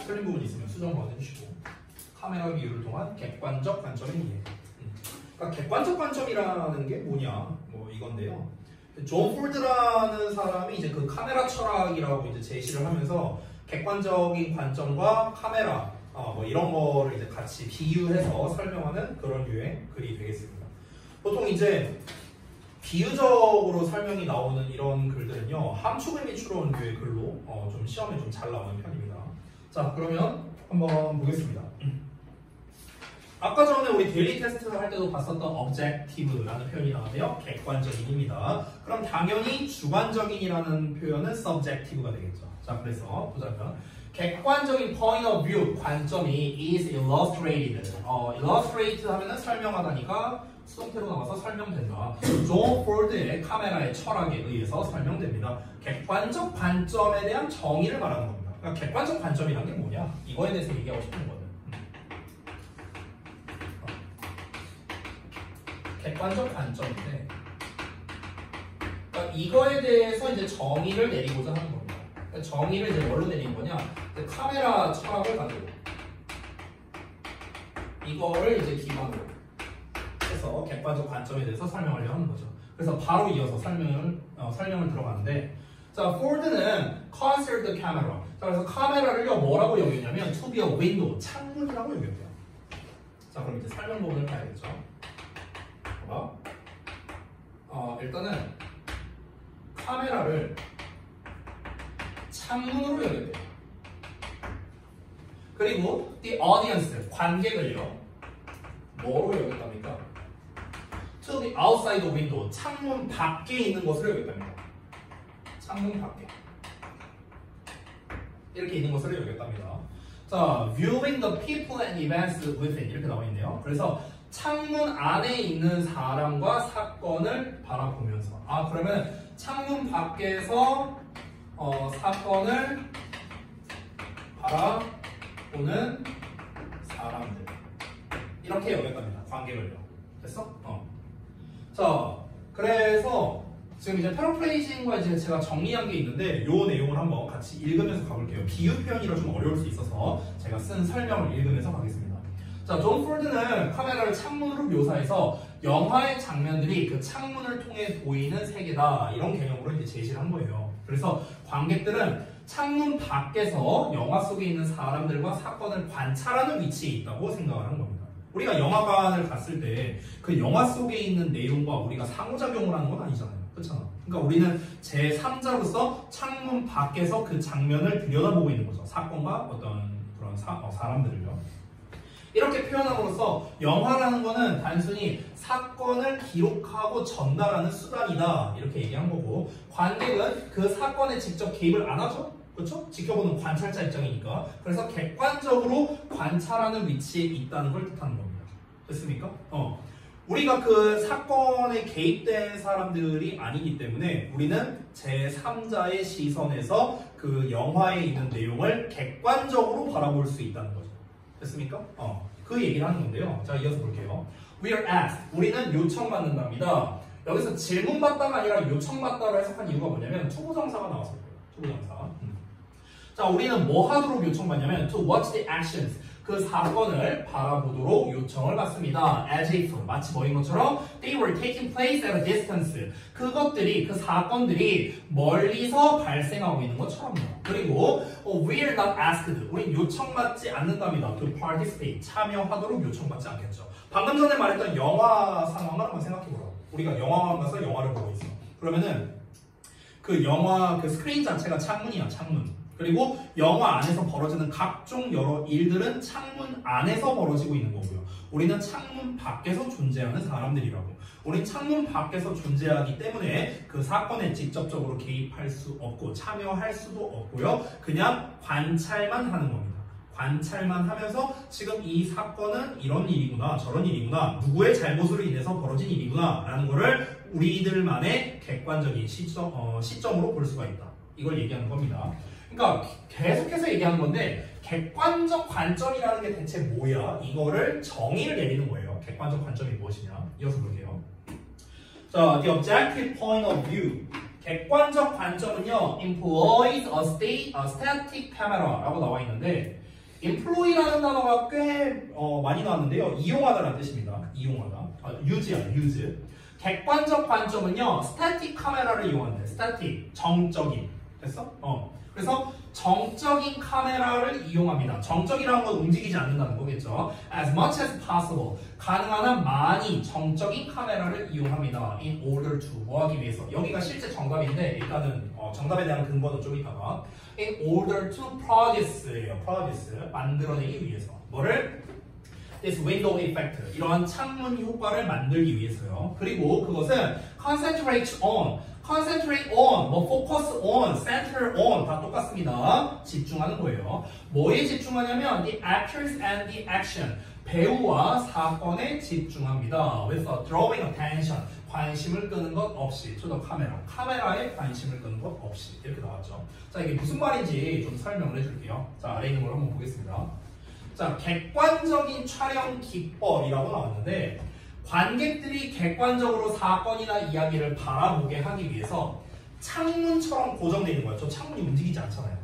틀린 부분이 있으면 수정 받아주시고. 카메라 비율을 통한 객관적 관점의 이해. 그러니까 객관적 관점이라는 게 뭐냐? 뭐 이건데요. 존 폴드라는 사람이 이제 그 카메라 철학이라고 이제 제시를 하면서 객관적인 관점과 카메라 뭐 이런 거를 이제 같이 비유해서 설명하는 그런 류의 글이 되겠습니다. 보통 이제 비유적으로 설명이 나오는 이런 글들은요, 함축을 미추러 류의 글로 좀 시험에 좀 잘 나오는 편입니다. 자, 그러면 한번 보겠습니다. 아까 전에 우리 데일리 테스트를 할 때도 봤었던 objective라는 표현이 나오는데요, 객관적인입니다. 그럼 당연히 주관적인이라는 표현은 subjective가 되겠죠. 자, 그래서 보자면 객관적인 point of view, 관점이 is illustrated. illustrate 하면은 설명하다니까 수동태로 나와서 설명된다. 존 폴드의 카메라의 철학에 의해서 설명됩니다. 객관적 관점에 대한 정의를 말하는 겁니다. 그러니까 객관적 관점이란 게 뭐냐? 이거에 대해서 얘기하고 싶은 거거든. 객관적 관점인데, 그러니까 이거에 대해서 이제 정의를 내리고자 하는 겁니다. 그러니까 정의를 이제 뭘로 내린 거냐? 카메라 철학을 가지고 이거를 이제 기반으로 해서 객관적 관점에 대해서 설명하려 하는 거죠. 그래서 바로 이어서 설명을 들어가는데, 자, 폴드는 considered the camera. 자, 그래서 카메라를요 뭐라고 여겼냐면 to be a window, 창문이라고 여겼대요. 자, 그럼 이제 설명 부분을 봐야겠죠. 일단은 카메라를 창문으로 여겼대요. 그리고 the audience, 관객을요 뭐로 여겼답니까? to the outside window, 창문 밖에 있는 것으로 여겼답니다. 창문 밖에 이렇게 있는 것으로 여겼답니다. 자, viewing the people and events within 이렇게 나와 있네요. 그래서 창문 안에 있는 사람과 사건을 바라보면서, 그러면 창문 밖에서 사건을 바라보는 사람들 이렇게 여겼답니다. 관객을요. 됐어? 자, 그래서 지금 이제 패러프레이징과 이제 제가 정리한 게 있는데 요 내용을 한번 같이 읽으면서 가볼게요. 비유 표현이라 좀 어려울 수 있어서 제가 쓴 설명을 읽으면서 가겠습니다. 자, 존 폴드는 카메라를 창문으로 묘사해서 영화의 장면들이 그 창문을 통해 보이는 세계다, 이런 개념으로 이제 제시를 한 거예요. 그래서 관객들은 창문 밖에서 영화 속에 있는 사람들과 사건을 관찰하는 위치에 있다고 생각을 한 겁니다. 우리가 영화관을 갔을 때 그 영화 속에 있는 내용과 우리가 상호작용을 하는 건 아니잖아요. 그렇잖아. 그러니까 우리는 제3자로서 창문 밖에서 그 장면을 들여다보고 있는 거죠. 사건과 어떤 그런 사람들을요. 이렇게 표현함으로써 영화라는 거는 단순히 사건을 기록하고 전달하는 수단이다, 이렇게 얘기한 거고, 관객은 그 사건에 직접 개입을 안 하죠? 그렇죠? 지켜보는 관찰자 입장이니까. 그래서 객관적으로 관찰하는 위치에 있다는 걸 뜻하는 겁니다. 됐습니까? 우리가 그 사건에 개입된 사람들이 아니기 때문에 우리는 제3자의 시선에서 그 영화에 있는 내용을 객관적으로 바라볼 수 있다는 거죠. 됐습니까? 그 얘기를 하는 건데요. 자, 이어서 볼게요. We are asked. 우리는 요청받는답니다. 여기서 질문받다가 아니라 요청받다로 해석한 이유가 뭐냐면 투부정사가 나왔을 거예요. 투부정사. 자, 우리는 뭐 하도록 요청받냐면 to watch the actions. 그 사건을 바라보도록 요청을 받습니다. As if, 마치 뭐인 것처럼 they were taking place at a distance. 그것들이, 그 사건들이 멀리서 발생하고 있는 것처럼요. 그리고 we are not asked. 우린 요청받지 않는답니다. To participate, 참여하도록 요청받지 않겠죠. 방금 전에 말했던 영화 상황을 한번 생각해보라고. 우리가 영화관 가서 영화를 보고 있어. 그러면은 그 영화 그 스크린 자체가 창문이야, 창문. 그리고 영화 안에서 벌어지는 각종 여러 일들은 창문 안에서 벌어지고 있는 거고요. 우리는 창문 밖에서 존재하는 사람들이라고. 우린 창문 밖에서 존재하기 때문에 그 사건에 직접적으로 개입할 수 없고 참여할 수도 없고요. 그냥 관찰만 하는 겁니다. 관찰만 하면서 지금 이 사건은 이런 일이구나, 저런 일이구나, 누구의 잘못으로 인해서 벌어진 일이구나 라는 거를 우리들만의 객관적인 시점으로 볼 수가 있다. 이걸 얘기하는 겁니다. 그러니까 계속해서 얘기하는 건데 객관적 관점이라는 게 대체 뭐야? 이거를 정의를 내리는 거예요. 객관적 관점이 무엇이냐? 이어서 볼게요. 자, the objective point of view. 객관적 관점은요, employs a static camera라고 나와 있는데, employ라는 단어가 꽤 많이 나왔는데요. 이용하다라는 뜻입니다. 이용하다. use야, use. 객관적 관점은요, static 카메라를 이용한대. static, 정적인. 됐어? 그래서 정적인 카메라를 이용합니다. 정적이라는 건 움직이지 않는다는 거겠죠. As much as possible. 가능한 한 많이 정적인 카메라를 이용합니다. In order to. 뭐 하기 위해서. 여기가 실제 정답인데 일단은 정답에 대한 근거는 좀 이따가. In order to produce예요. produce. 만들어내기 위해서. 뭐를? This window effect. 이러한 창문 효과를 만들기 위해서요. 그리고 그것은 concentrate on. concentrate on, 뭐 focus on, center on 다 똑같습니다. 집중하는 거예요. 뭐에 집중하냐면 the actors and the action. 배우와 사건에 집중합니다. with a drawing attention. 관심을 끄는 것 없이 to the camera. 카메라에 관심을 끄는 것 없이. 이렇게 나왔죠. 자, 이게 무슨 말인지 좀 설명을 해줄게요. 자, 아래 있는 걸 한번 보겠습니다. 자, 객관적인 촬영 기법이라고 나왔는데 관객들이 객관적으로 사건이나 이야기를 바라보게 하기 위해서 창문처럼 고정되어 있는 거예요. 저 창문이 움직이지 않잖아요.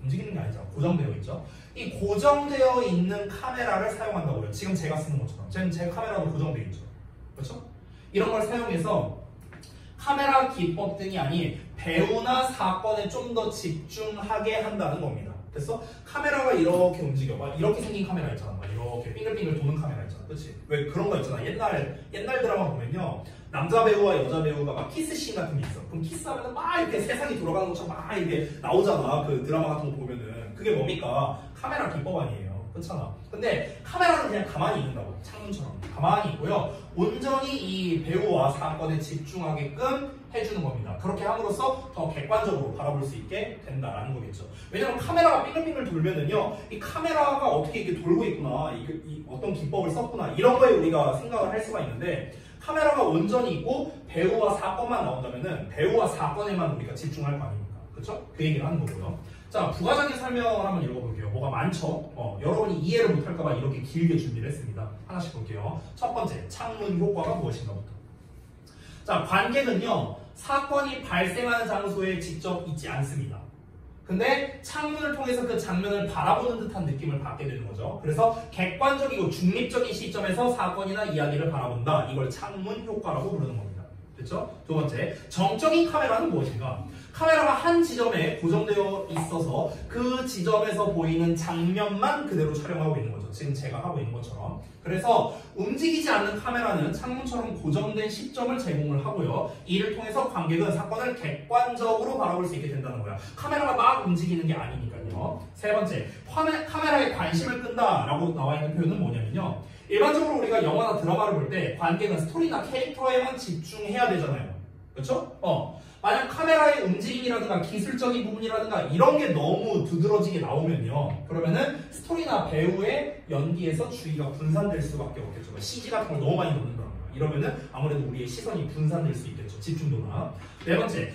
움직이는 게 아니죠. 고정되어 있죠. 이 고정되어 있는 카메라를 사용한다고요. 지금 제가 쓰는 것처럼. 지금 제 카메라도 고정되어 있죠. 그렇죠? 이런 걸 사용해서 카메라 기법 등이 아닌 배우나 사건에 좀 더 집중하게 한다는 겁니다. 됐어? 카메라가 이렇게 움직여. 막 이렇게 생긴 카메라 있잖아. 막 이렇게 빙글빙글 도는 카메라 있잖아. 그치? 왜 그런 거 있잖아. 옛날 드라마 보면요. 남자 배우와 여자 배우가 막 키스씬 같은 게 있어. 그럼 키스하면 막 이렇게 세상이 돌아가는 것처럼 막 이렇게 나오잖아. 그 드라마 같은 거 보면은. 그게 뭡니까? 카메라 기법 아니에요. 그렇잖아. 근데 카메라는 그냥 가만히 있는다고. 창문처럼. 가만히 있고요. 온전히 이 배우와 사건에 집중하게끔 해주는 겁니다. 그렇게 함으로써 더 객관적으로 바라볼 수 있게 된다라는 거겠죠. 왜냐면 카메라가 빙글빙글 돌면은요, 이 카메라가 어떻게 이렇게 돌고 있구나, 이 어떤 기법을 썼구나, 이런 거에 우리가 생각을 할 수가 있는데, 카메라가 온전히 있고 배우와 사건만 나온다면은 배우와 사건에만 우리가 집중할 거 아닙니까? 그렇죠? 그 얘기를 하는 거고요. 자, 부가적인 설명을 한번 읽어볼게요. 뭐가 많죠? 여러분이 이해를 못할까봐 이렇게 길게 준비를 했습니다. 하나씩 볼게요. 첫 번째, 창문 효과가 무엇인가부터. 자, 관객은요, 사건이 발생하는 장소에 직접 있지 않습니다. 근데 창문을 통해서 그 장면을 바라보는 듯한 느낌을 받게 되는 거죠. 그래서 객관적이고 중립적인 시점에서 사건이나 이야기를 바라본다. 이걸 창문 효과라고 부르는 겁니다. 됐죠? 두 번째, 정적인 카메라는 무엇인가? 카메라가 한 지점에 고정되어 있어서 그 지점에서 보이는 장면만 그대로 촬영하고 있는 거죠. 지금 제가 하고 있는 것처럼. 그래서 움직이지 않는 카메라는 창문처럼 고정된 시점을 제공을 하고요. 이를 통해서 관객은 사건을 객관적으로 바라볼 수 있게 된다는 거야. 카메라가 막 움직이는 게 아니니까요. 세 번째, 카메라에 관심을 끈다라고 나와 있는 표현은 뭐냐면요. 일반적으로 우리가 영화나 드라마를 볼 때 관객은 스토리나 캐릭터에만 집중해야 되잖아요. 그렇죠? 만약 카메라의 움직임이라든가 기술적인 부분이라든가 이런 게 너무 두드러지게 나오면요. 그러면은 스토리나 배우의 연기에서 주의가 분산될 수밖에 없겠죠. CG 같은 걸 너무 많이 넣는 거예요. 이러면은 아무래도 우리의 시선이 분산될 수 있겠죠. 집중도나. 네 번째,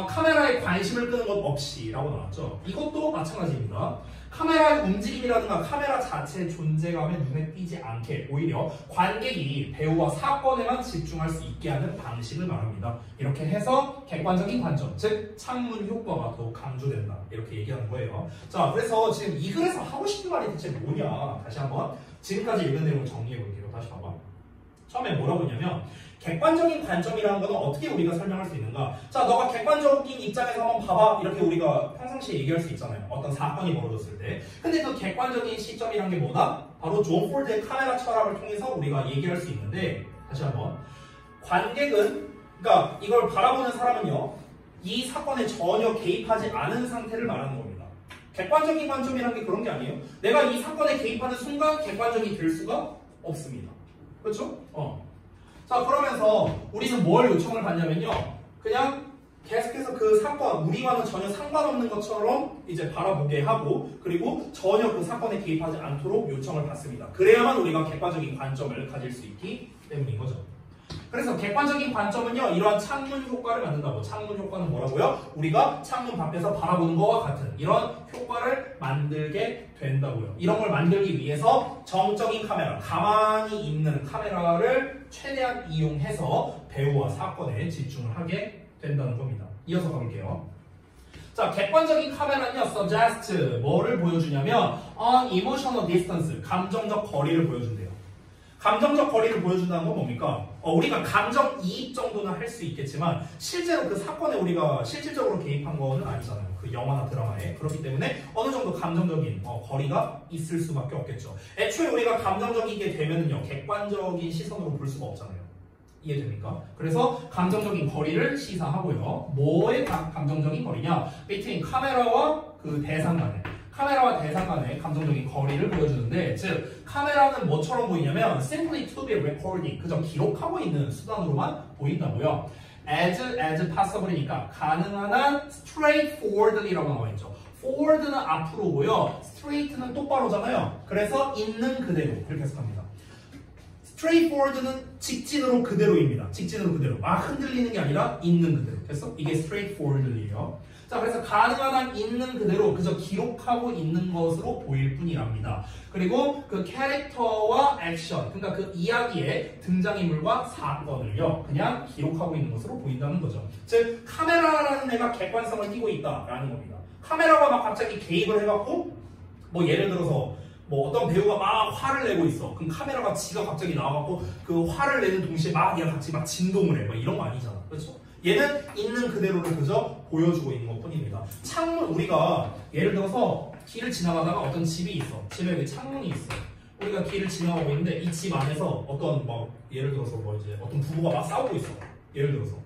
카메라에 관심을 끄는 것 없이 라고 나왔죠. 이것도 마찬가지입니다. 카메라의 움직임이라든가 카메라 자체의 존재감에 눈에 띄지 않게 오히려 관객이 배우와 사건에만 집중할 수 있게 하는 방식을 말합니다. 이렇게 해서 객관적인 관점, 즉 창문 효과가 더 강조된다. 이렇게 얘기하는 거예요. 자, 그래서 지금 이 글에서 하고 싶은 말이 대체 뭐냐. 다시 한번 지금까지 읽은 내용을 정리해 볼게요. 다시 봐봐. 처음에 뭐라고 했냐면 객관적인 관점이라는 건 어떻게 우리가 설명할 수 있는가? 자, 너가 객관적인 입장에서 한번 봐봐. 이렇게 우리가 평상시에 얘기할 수 있잖아요. 어떤 사건이 벌어졌을 때. 근데 그 객관적인 시점이란 게 뭐다? 바로 존 폴드의 카메라 철학을 통해서 우리가 얘기할 수 있는데, 다시 한번. 관객은, 그러니까 이걸 바라보는 사람은요, 이 사건에 전혀 개입하지 않은 상태를 말하는 겁니다. 객관적인 관점이란 게 그런 게 아니에요. 내가 이 사건에 개입하는 순간 객관적이 될 수가 없습니다. 그렇죠? 자, 그러면서 우리는 뭘 요청을 받냐면요. 그냥 계속해서 그 사건, 우리와는 전혀 상관없는 것처럼 이제 바라보게 하고, 그리고 전혀 그 사건에 개입하지 않도록 요청을 받습니다. 그래야만 우리가 객관적인 관점을 가질 수 있기 때문인 거죠. 그래서 객관적인 관점은요, 이러한 창문 효과를 만든다고. 창문 효과는 뭐라고요? 우리가 창문 밖에서 바라보는 것과 같은 이런 효과를 만들게 된다고요. 이런 걸 만들기 위해서 정적인 카메라, 가만히 있는 카메라를 최대한 이용해서 배우와 사건에 집중을 하게 된다는 겁니다. 이어서 가볼게요. 자, 객관적인 카메라는요, suggest 뭐를 보여주냐면 on emotional distance, 감정적 거리를 보여준대요. 감정적 거리를 보여준다는 건 뭡니까? 우리가 감정이입 정도는 할 수 있겠지만 실제로 그 사건에 우리가 실질적으로 개입한 거는 아니잖아요. 그 영화나 드라마에. 그렇기 때문에 어느 정도 감정적인 거리가 있을 수밖에 없겠죠. 애초에 우리가 감정적이게 되면은요, 객관적인 시선으로 볼 수가 없잖아요. 이해됩니까? 그래서 감정적인 거리를 시사하고요. 뭐의 감정적인 거리냐? between 카메라와 그 대상 간에. 카메라와 대상 간의 감정적인 거리를 보여주는데, 즉 카메라는 뭐처럼 보이냐면 simply to be recording, 그저 기록하고 있는 수단으로만 보인다고요. as possible이니까 가능한 한 straightforwardly라고 나와 있죠. forward는 앞으로고요, straight는 똑바로잖아요. 그래서 있는 그대로 이렇게 해석합니다. straightforward는 직진으로 그대로입니다. 직진으로 그대로. 막 흔들리는 게 아니라 있는 그대로. 됐어? 이게 straightforwardly예요. 자, 그래서 가능한 한 있는 그대로 그저 기록하고 있는 것으로 보일 뿐이랍니다. 그리고 그 캐릭터와 액션, 그러니까 그 이야기의 등장인물과 사건을요, 그냥 기록하고 있는 것으로 보인다는 거죠. 즉, 카메라라는 애가 객관성을 띠고 있다라는 겁니다. 카메라가 막 갑자기 개입을 해갖고, 뭐 예를 들어서 뭐 어떤 배우가 막 화를 내고 있어. 그럼 카메라가 지가 갑자기 나와갖고 그 화를 내는 동시에 막 얘가 같이 막 진동을 해. 막 이런 거 아니잖아. 그렇죠? 얘는 있는 그대로를 그저 보여주고 있는 것 뿐입니다. 창문, 우리가 예를 들어서 길을 지나가다가 어떤 집이 있어. 집에 왜 창문이 있어. 우리가 길을 지나가고 있는데 이 집 안에서 어떤 막 예를 들어서 뭐 이제 어떤 부부가 막 싸우고 있어. 예를 들어서.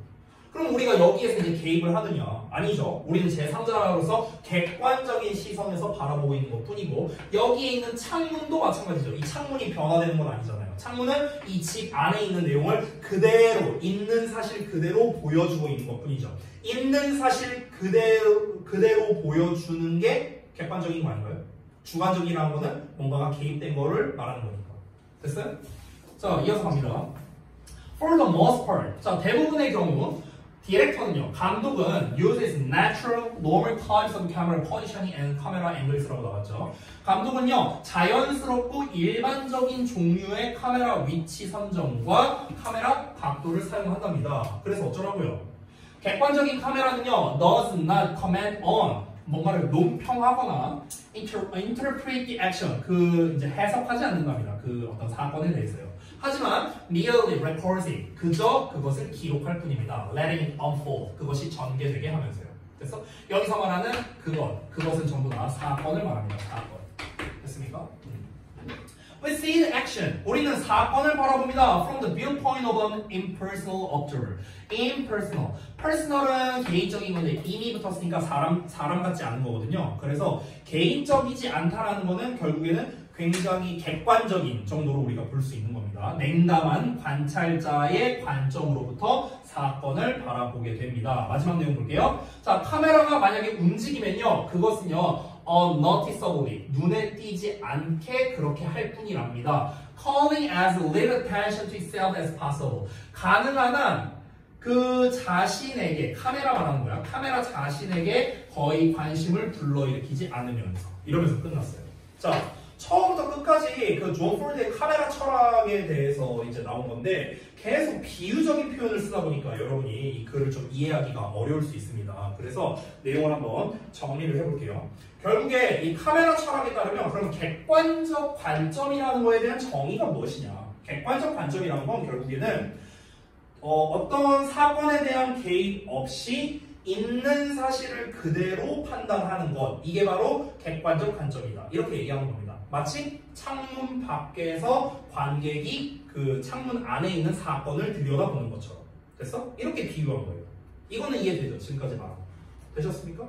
그럼 우리가 여기에서 이제 개입을 하느냐? 아니죠. 우리는 제3자로서 객관적인 시선에서 바라보고 있는 것 뿐이고, 여기에 있는 창문도 마찬가지죠. 이 창문이 변화되는 건 아니잖아요. 창문은 이 집 안에 있는 내용을 그대로, 있는 사실 그대로 보여주고 있는 것 뿐이죠. 있는 사실 그대로 보여주는 게 객관적인 거 아닌가요? 주관적이라는 거는 뭔가가 개입된 거를 말하는 거니까. 됐어요? 자, 이어서 갑니다. For the most part. 자, 대부분의 경우 디렉터는요, 감독은 uses natural, normal types of camera positioning and camera angles라고 나왔죠. 감독은요, 자연스럽고 일반적인 종류의 카메라 위치 선정과 카메라 각도를 사용한답니다. 그래서 어쩌라고요? 객관적인 카메라는요, does not comment on, 뭔가를 논평하거나 interpret the action, 그 이제 해석하지 않는답니다. 그 어떤 사건에 대해서요. 하지만 merely records it, 그저 그것을 기록할 뿐입니다. letting it unfold, 그것이 전개되게 하면서요. 그래서 여기서 말하는 그것은 전부 다 사건을 말합니다. 사건. 됐습니까? We see the action. 우리는 사건을 바라봅니다. From the viewpoint of an impersonal observer. impersonal. personal은 개인적인 건데 이미 붙었으니까 사람 같지 않은 거거든요. 그래서 개인적이지 않다라는 거는 결국에는 굉장히 객관적인 정도로 우리가 볼 수 있는 겁니다. 냉담한 관찰자의 관점으로부터 사건을 바라보게 됩니다. 마지막 내용 볼게요. 자, 카메라가 만약에 움직이면요, 그것은요, unnoticeably, 눈에 띄지 않게 그렇게 할 뿐이랍니다. Calling as little attention to itself as possible. 가능한 한 그 자신에게, 카메라 말하는 거야. 카메라 자신에게 거의 관심을 불러일으키지 않으면서. 이러면서 끝났어요. 자, 처음부터 끝까지 그 존 폴드의 카메라 철학에 대해서 이제 나온 건데 계속 비유적인 표현을 쓰다 보니까 여러분이 이 글을 좀 이해하기가 어려울 수 있습니다. 그래서 내용을 한번 정리를 해볼게요. 결국에 이 카메라 철학에 따르면 그럼 객관적 관점이라는 거에 대한 정의가 무엇이냐? 객관적 관점이라는 건 결국에는 어떤 사건에 대한 개입 없이 있는 사실을 그대로 판단하는 것, 이게 바로 객관적 관점이다. 이렇게 얘기하는 겁니다. 마치 창문 밖에서 관객이 그 창문 안에 있는 사건을 들여다보는 것처럼. 됐어? 이렇게 비유한 거예요. 이거는 이해되죠? 지금까지 말한 거. 되셨습니까?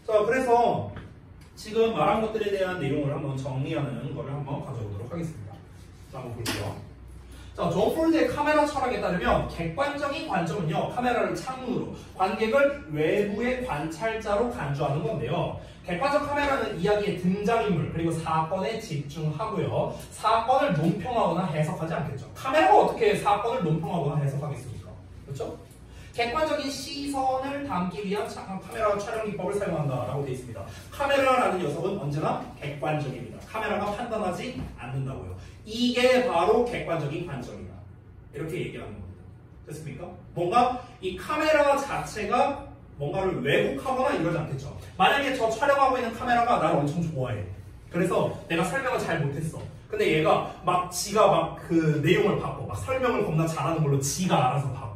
자, 그래서 지금 말한 것들에 대한 내용을 한번 정리하는 거를 한번 가져보도록 하겠습니다. 자, 한번 볼게요. 자, 존 폴드의 카메라 철학에 따르면 객관적인 관점은요, 카메라를 창문으로, 관객을 외부의 관찰자로 간주하는 건데요. 객관적 카메라는 이야기의 등장인물 그리고 사건에 집중하고요. 사건을 논평하거나 해석하지 않겠죠. 카메라가 어떻게 사건을 논평하거나 해석하겠습니까? 그렇죠? 객관적인 시선을 담기 위한 카메라 촬영 기법을 사용한다라고 되어 있습니다. 카메라라는 녀석은 언제나 객관적입니다. 카메라가 판단하지 않는다고요. 이게 바로 객관적인 관점이다. 이렇게 얘기하는 겁니다. 됐습니까? 뭔가 이 카메라 자체가 뭔가를 왜곡하거나 이러지 않겠죠. 만약에 저 촬영하고 있는 카메라가 나를 엄청 좋아해. 그래서 내가 설명을 잘 못했어. 근데 얘가 막 지가 막 그 내용을 바꿔. 막 설명을 겁나 잘하는 걸로 지가 알아서 바꿔.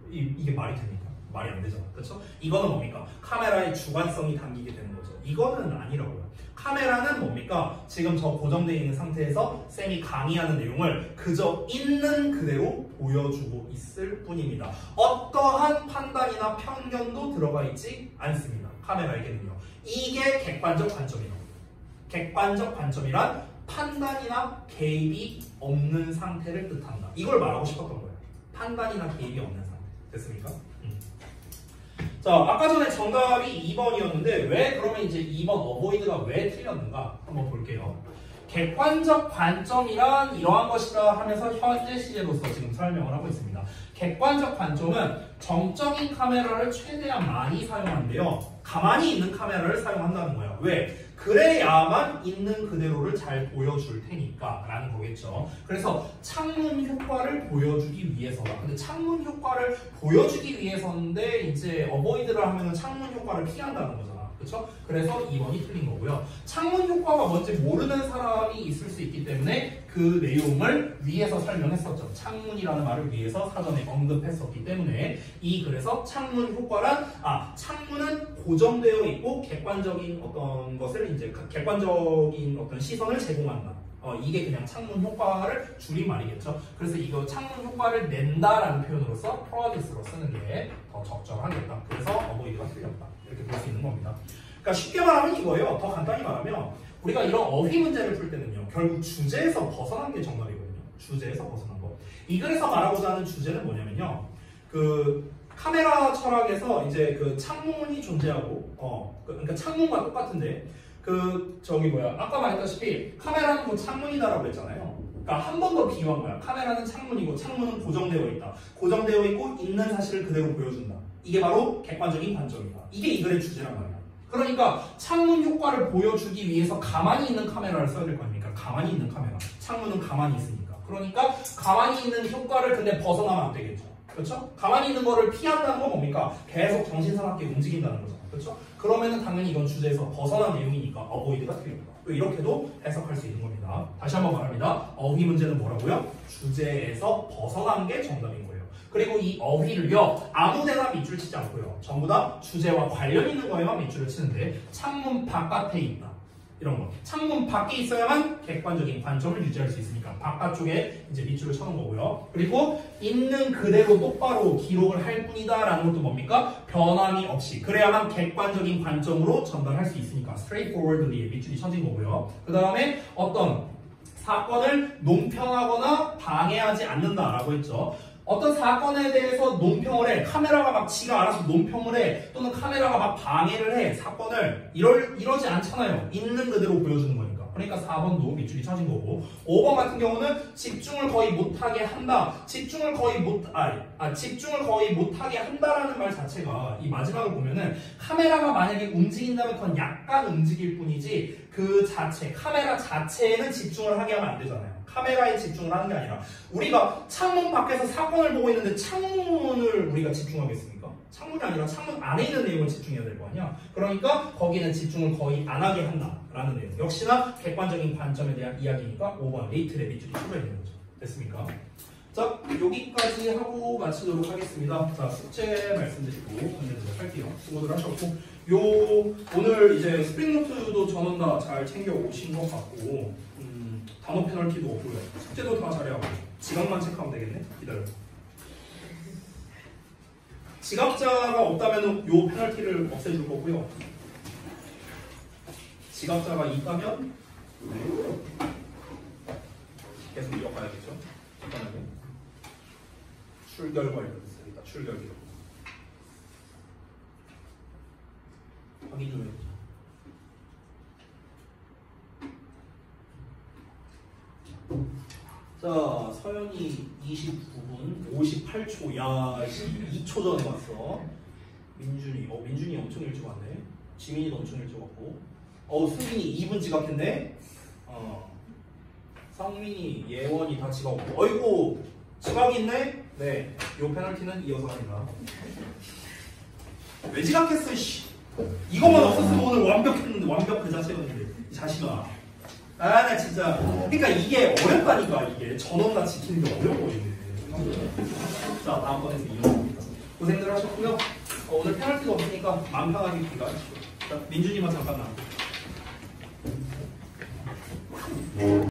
이게 말이 됩니까? 말이 안 되잖아. 그렇죠? 이거는 뭡니까? 카메라의 주관성이 담기게 되는 거죠. 이거는 아니라고요. 카메라는 뭡니까? 지금 저 고정되어 있는 상태에서 쌤이 강의하는 내용을 그저 있는 그대로 보여주고 있을 뿐입니다. 어떠한 판단이나 편견도 들어가 있지 않습니다. 카메라에게는요. 이게 객관적 관점이라고. 객관적 관점이란 판단이나 개입이 없는 상태를 뜻한다. 이걸 말하고 싶었던 거예요. 판단이나 개입이 없는 상태. 됐습니까? 자, 아까 전에 정답이 2번이었는데 왜 그러면 이제 2번 어보이드가 왜 틀렸는가 한번 볼게요. 객관적 관점이란 이러한 것이다 하면서 현재 시제로서 지금 설명을 하고 있습니다. 객관적 관점은 정적인 카메라를 최대한 많이 사용하는데요. 가만히 있는 카메라를 사용한다는 거예요. 왜? 그래야만 있는 그대로를 잘 보여줄 테니까 라는 거겠죠. 그래서 창문 효과를 보여주기 위해서다. 근데 창문 효과를 보여주기 위해서인데 이제 어보이드를 하면 창문 효과를 피한다는 거잖아. 그렇죠? 그래서 2번이 틀린 거고요. 창문 효과가 뭔지 모르는 사람이 있을 수 있기 때문에 그 내용을 위에서 설명했었죠. 창문이라는 말을 위해서 사전에 언급했었기 때문에 그래서 창문 효과란 창문은 고정되어 있고 객관적인 어떤 것을 이제 객관적인 어떤 시선을 제공한다. 이게 그냥 창문 효과를 줄인 말이겠죠. 그래서 이거 창문 효과를 낸다라는 표현으로서 프로듀스로 쓰는 게 더 적절하겠다. 그래서 어보이드가 틀렸다. 이렇게 볼 수 있는 겁니다. 그러니까 쉽게 말하면 이거예요. 더 간단히 말하면 우리가 이런 어휘 문제를 풀 때는요. 결국 주제에서 벗어난 게 정답이거든요. 주제에서 벗어난 거. 이 글에서 말하고자 하는 주제는 뭐냐면요. 그 카메라 철학에서 이제 그 창문이 존재하고 그러니까 창문과 똑같은데 아까 말했다시피 카메라는 뭐 창문이다라고 했잖아요. 그러니까 한 번 더 비유한 거야. 카메라는 창문이고 창문은 고정되어 있다. 고정되어 있고 있는 사실을 그대로 보여준다. 이게 바로 객관적인 관점이다. 이게 이 글의 주제란 말이야. 그러니까 창문 효과를 보여주기 위해서 가만히 있는 카메라를 써야 될 거 아닙니까? 가만히 있는 카메라. 창문은 가만히 있으니까. 그러니까 가만히 있는 효과를 근데 벗어나면 안 되겠죠. 그렇죠? 가만히 있는 거를 피한다는 건 뭡니까? 계속 정신사납게 움직인다는 거죠. 그렇죠? 그러면은 당연히 이건 주제에서 벗어난 내용이니까 어보이드가 틀립니다. 또 이렇게도 해석할 수 있는 겁니다. 다시 한번 말합니다. 어휘 문제는 뭐라고요? 주제에서 벗어난 게 정답인 거예요. 그리고 이 어휘를요 아무데나 밑줄 치지 않고요. 전부 다 주제와 관련 있는 거에만 밑줄을 치는데 창문 바깥에 있다. 이런 거. 창문 밖에 있어야만 객관적인 관점을 유지할 수 있으니까 바깥쪽에 이제 밑줄을 쳐놓은 거고요. 그리고 있는 그대로 똑바로 기록을 할 뿐이다 라는 것도 뭡니까? 변함이 없이. 그래야만 객관적인 관점으로 전달할 수 있으니까 straightforwardly 밑줄이 쳐진 거고요. 그 다음에 어떤 사건을 논평하거나 방해하지 않는다라고 했죠. 어떤 사건에 대해서 논평을 해. 카메라가 막 지가 알아서 논평을 해. 또는 카메라가 막 방해를 해. 사건을 이러지 않잖아요. 있는 그대로 보여주는 거니까. 그러니까 4번도 밑줄이 쳐진 거고 5번 같은 경우는 집중을 거의 못하게 한다. 집중을 거의 못하게 한다라는 말 자체가 이 마지막을 보면은 카메라가 만약에 움직인다면 그건 약간 움직일 뿐이지 그 자체 카메라 자체에는 집중을 하게 하면 안 되잖아요. 카메라에 집중을 하는 게 아니라 우리가 창문 밖에서 사건을 보고 있는데 창문을 우리가 집중하겠습니까? 창문이 아니라 창문 안에 있는 내용을 집중해야 될 거 아니야? 그러니까 거기는 집중을 거의 안 하게 한다라는 내용. 역시나 객관적인 관점에 대한 이야기니까 5번 레이틀의 밑줄이 추가되는 거죠. 됐습니까? 자, 여기까지 하고 마치도록 하겠습니다. 자, 숙제 말씀드리고 끝내도록 할게요. 수고들 하셨고 오늘 이제 스프링노트도 전원 다 잘 챙겨 오신 것 같고 단어 페널티도 없고요. 숙제도 다 잘해하고 지각만 체크하면 되겠네. 기다려. 지각자가 없다면 요 페널티를 없애줄 거고요. 지각자가 있다면 계속 이어가야겠죠. 간단하게 출결과 이렇습니다. 출결 기록 확인 좀 해보자. 자, 서연이 29분 58초. 야, 2초 전에 왔어. 민준이, 민준이 엄청 일찍 왔네. 지민이도 엄청 일찍 왔고. 승민이 2분 지각했네. 상민이, 예원이 다 지각 없고. 어이구, 지각이 있네. 네, 요 페널티는 이어서 합니다. 왜 지각했어, 씨. 이것만 없었으면 오늘 완벽했는데, 완벽 그 자체였는데. 이 자식아. 나 진짜. 그러니까 이게 어렵다니까, 이게. 전원같이 지키는 게 어려워, 이게. 자, 다음번에서 이어갑니다. 고생들 하셨고요. 오늘 페널티가 없으니까 마음 편하게 귀가하시고. 자, 민준이만 잠깐 나와.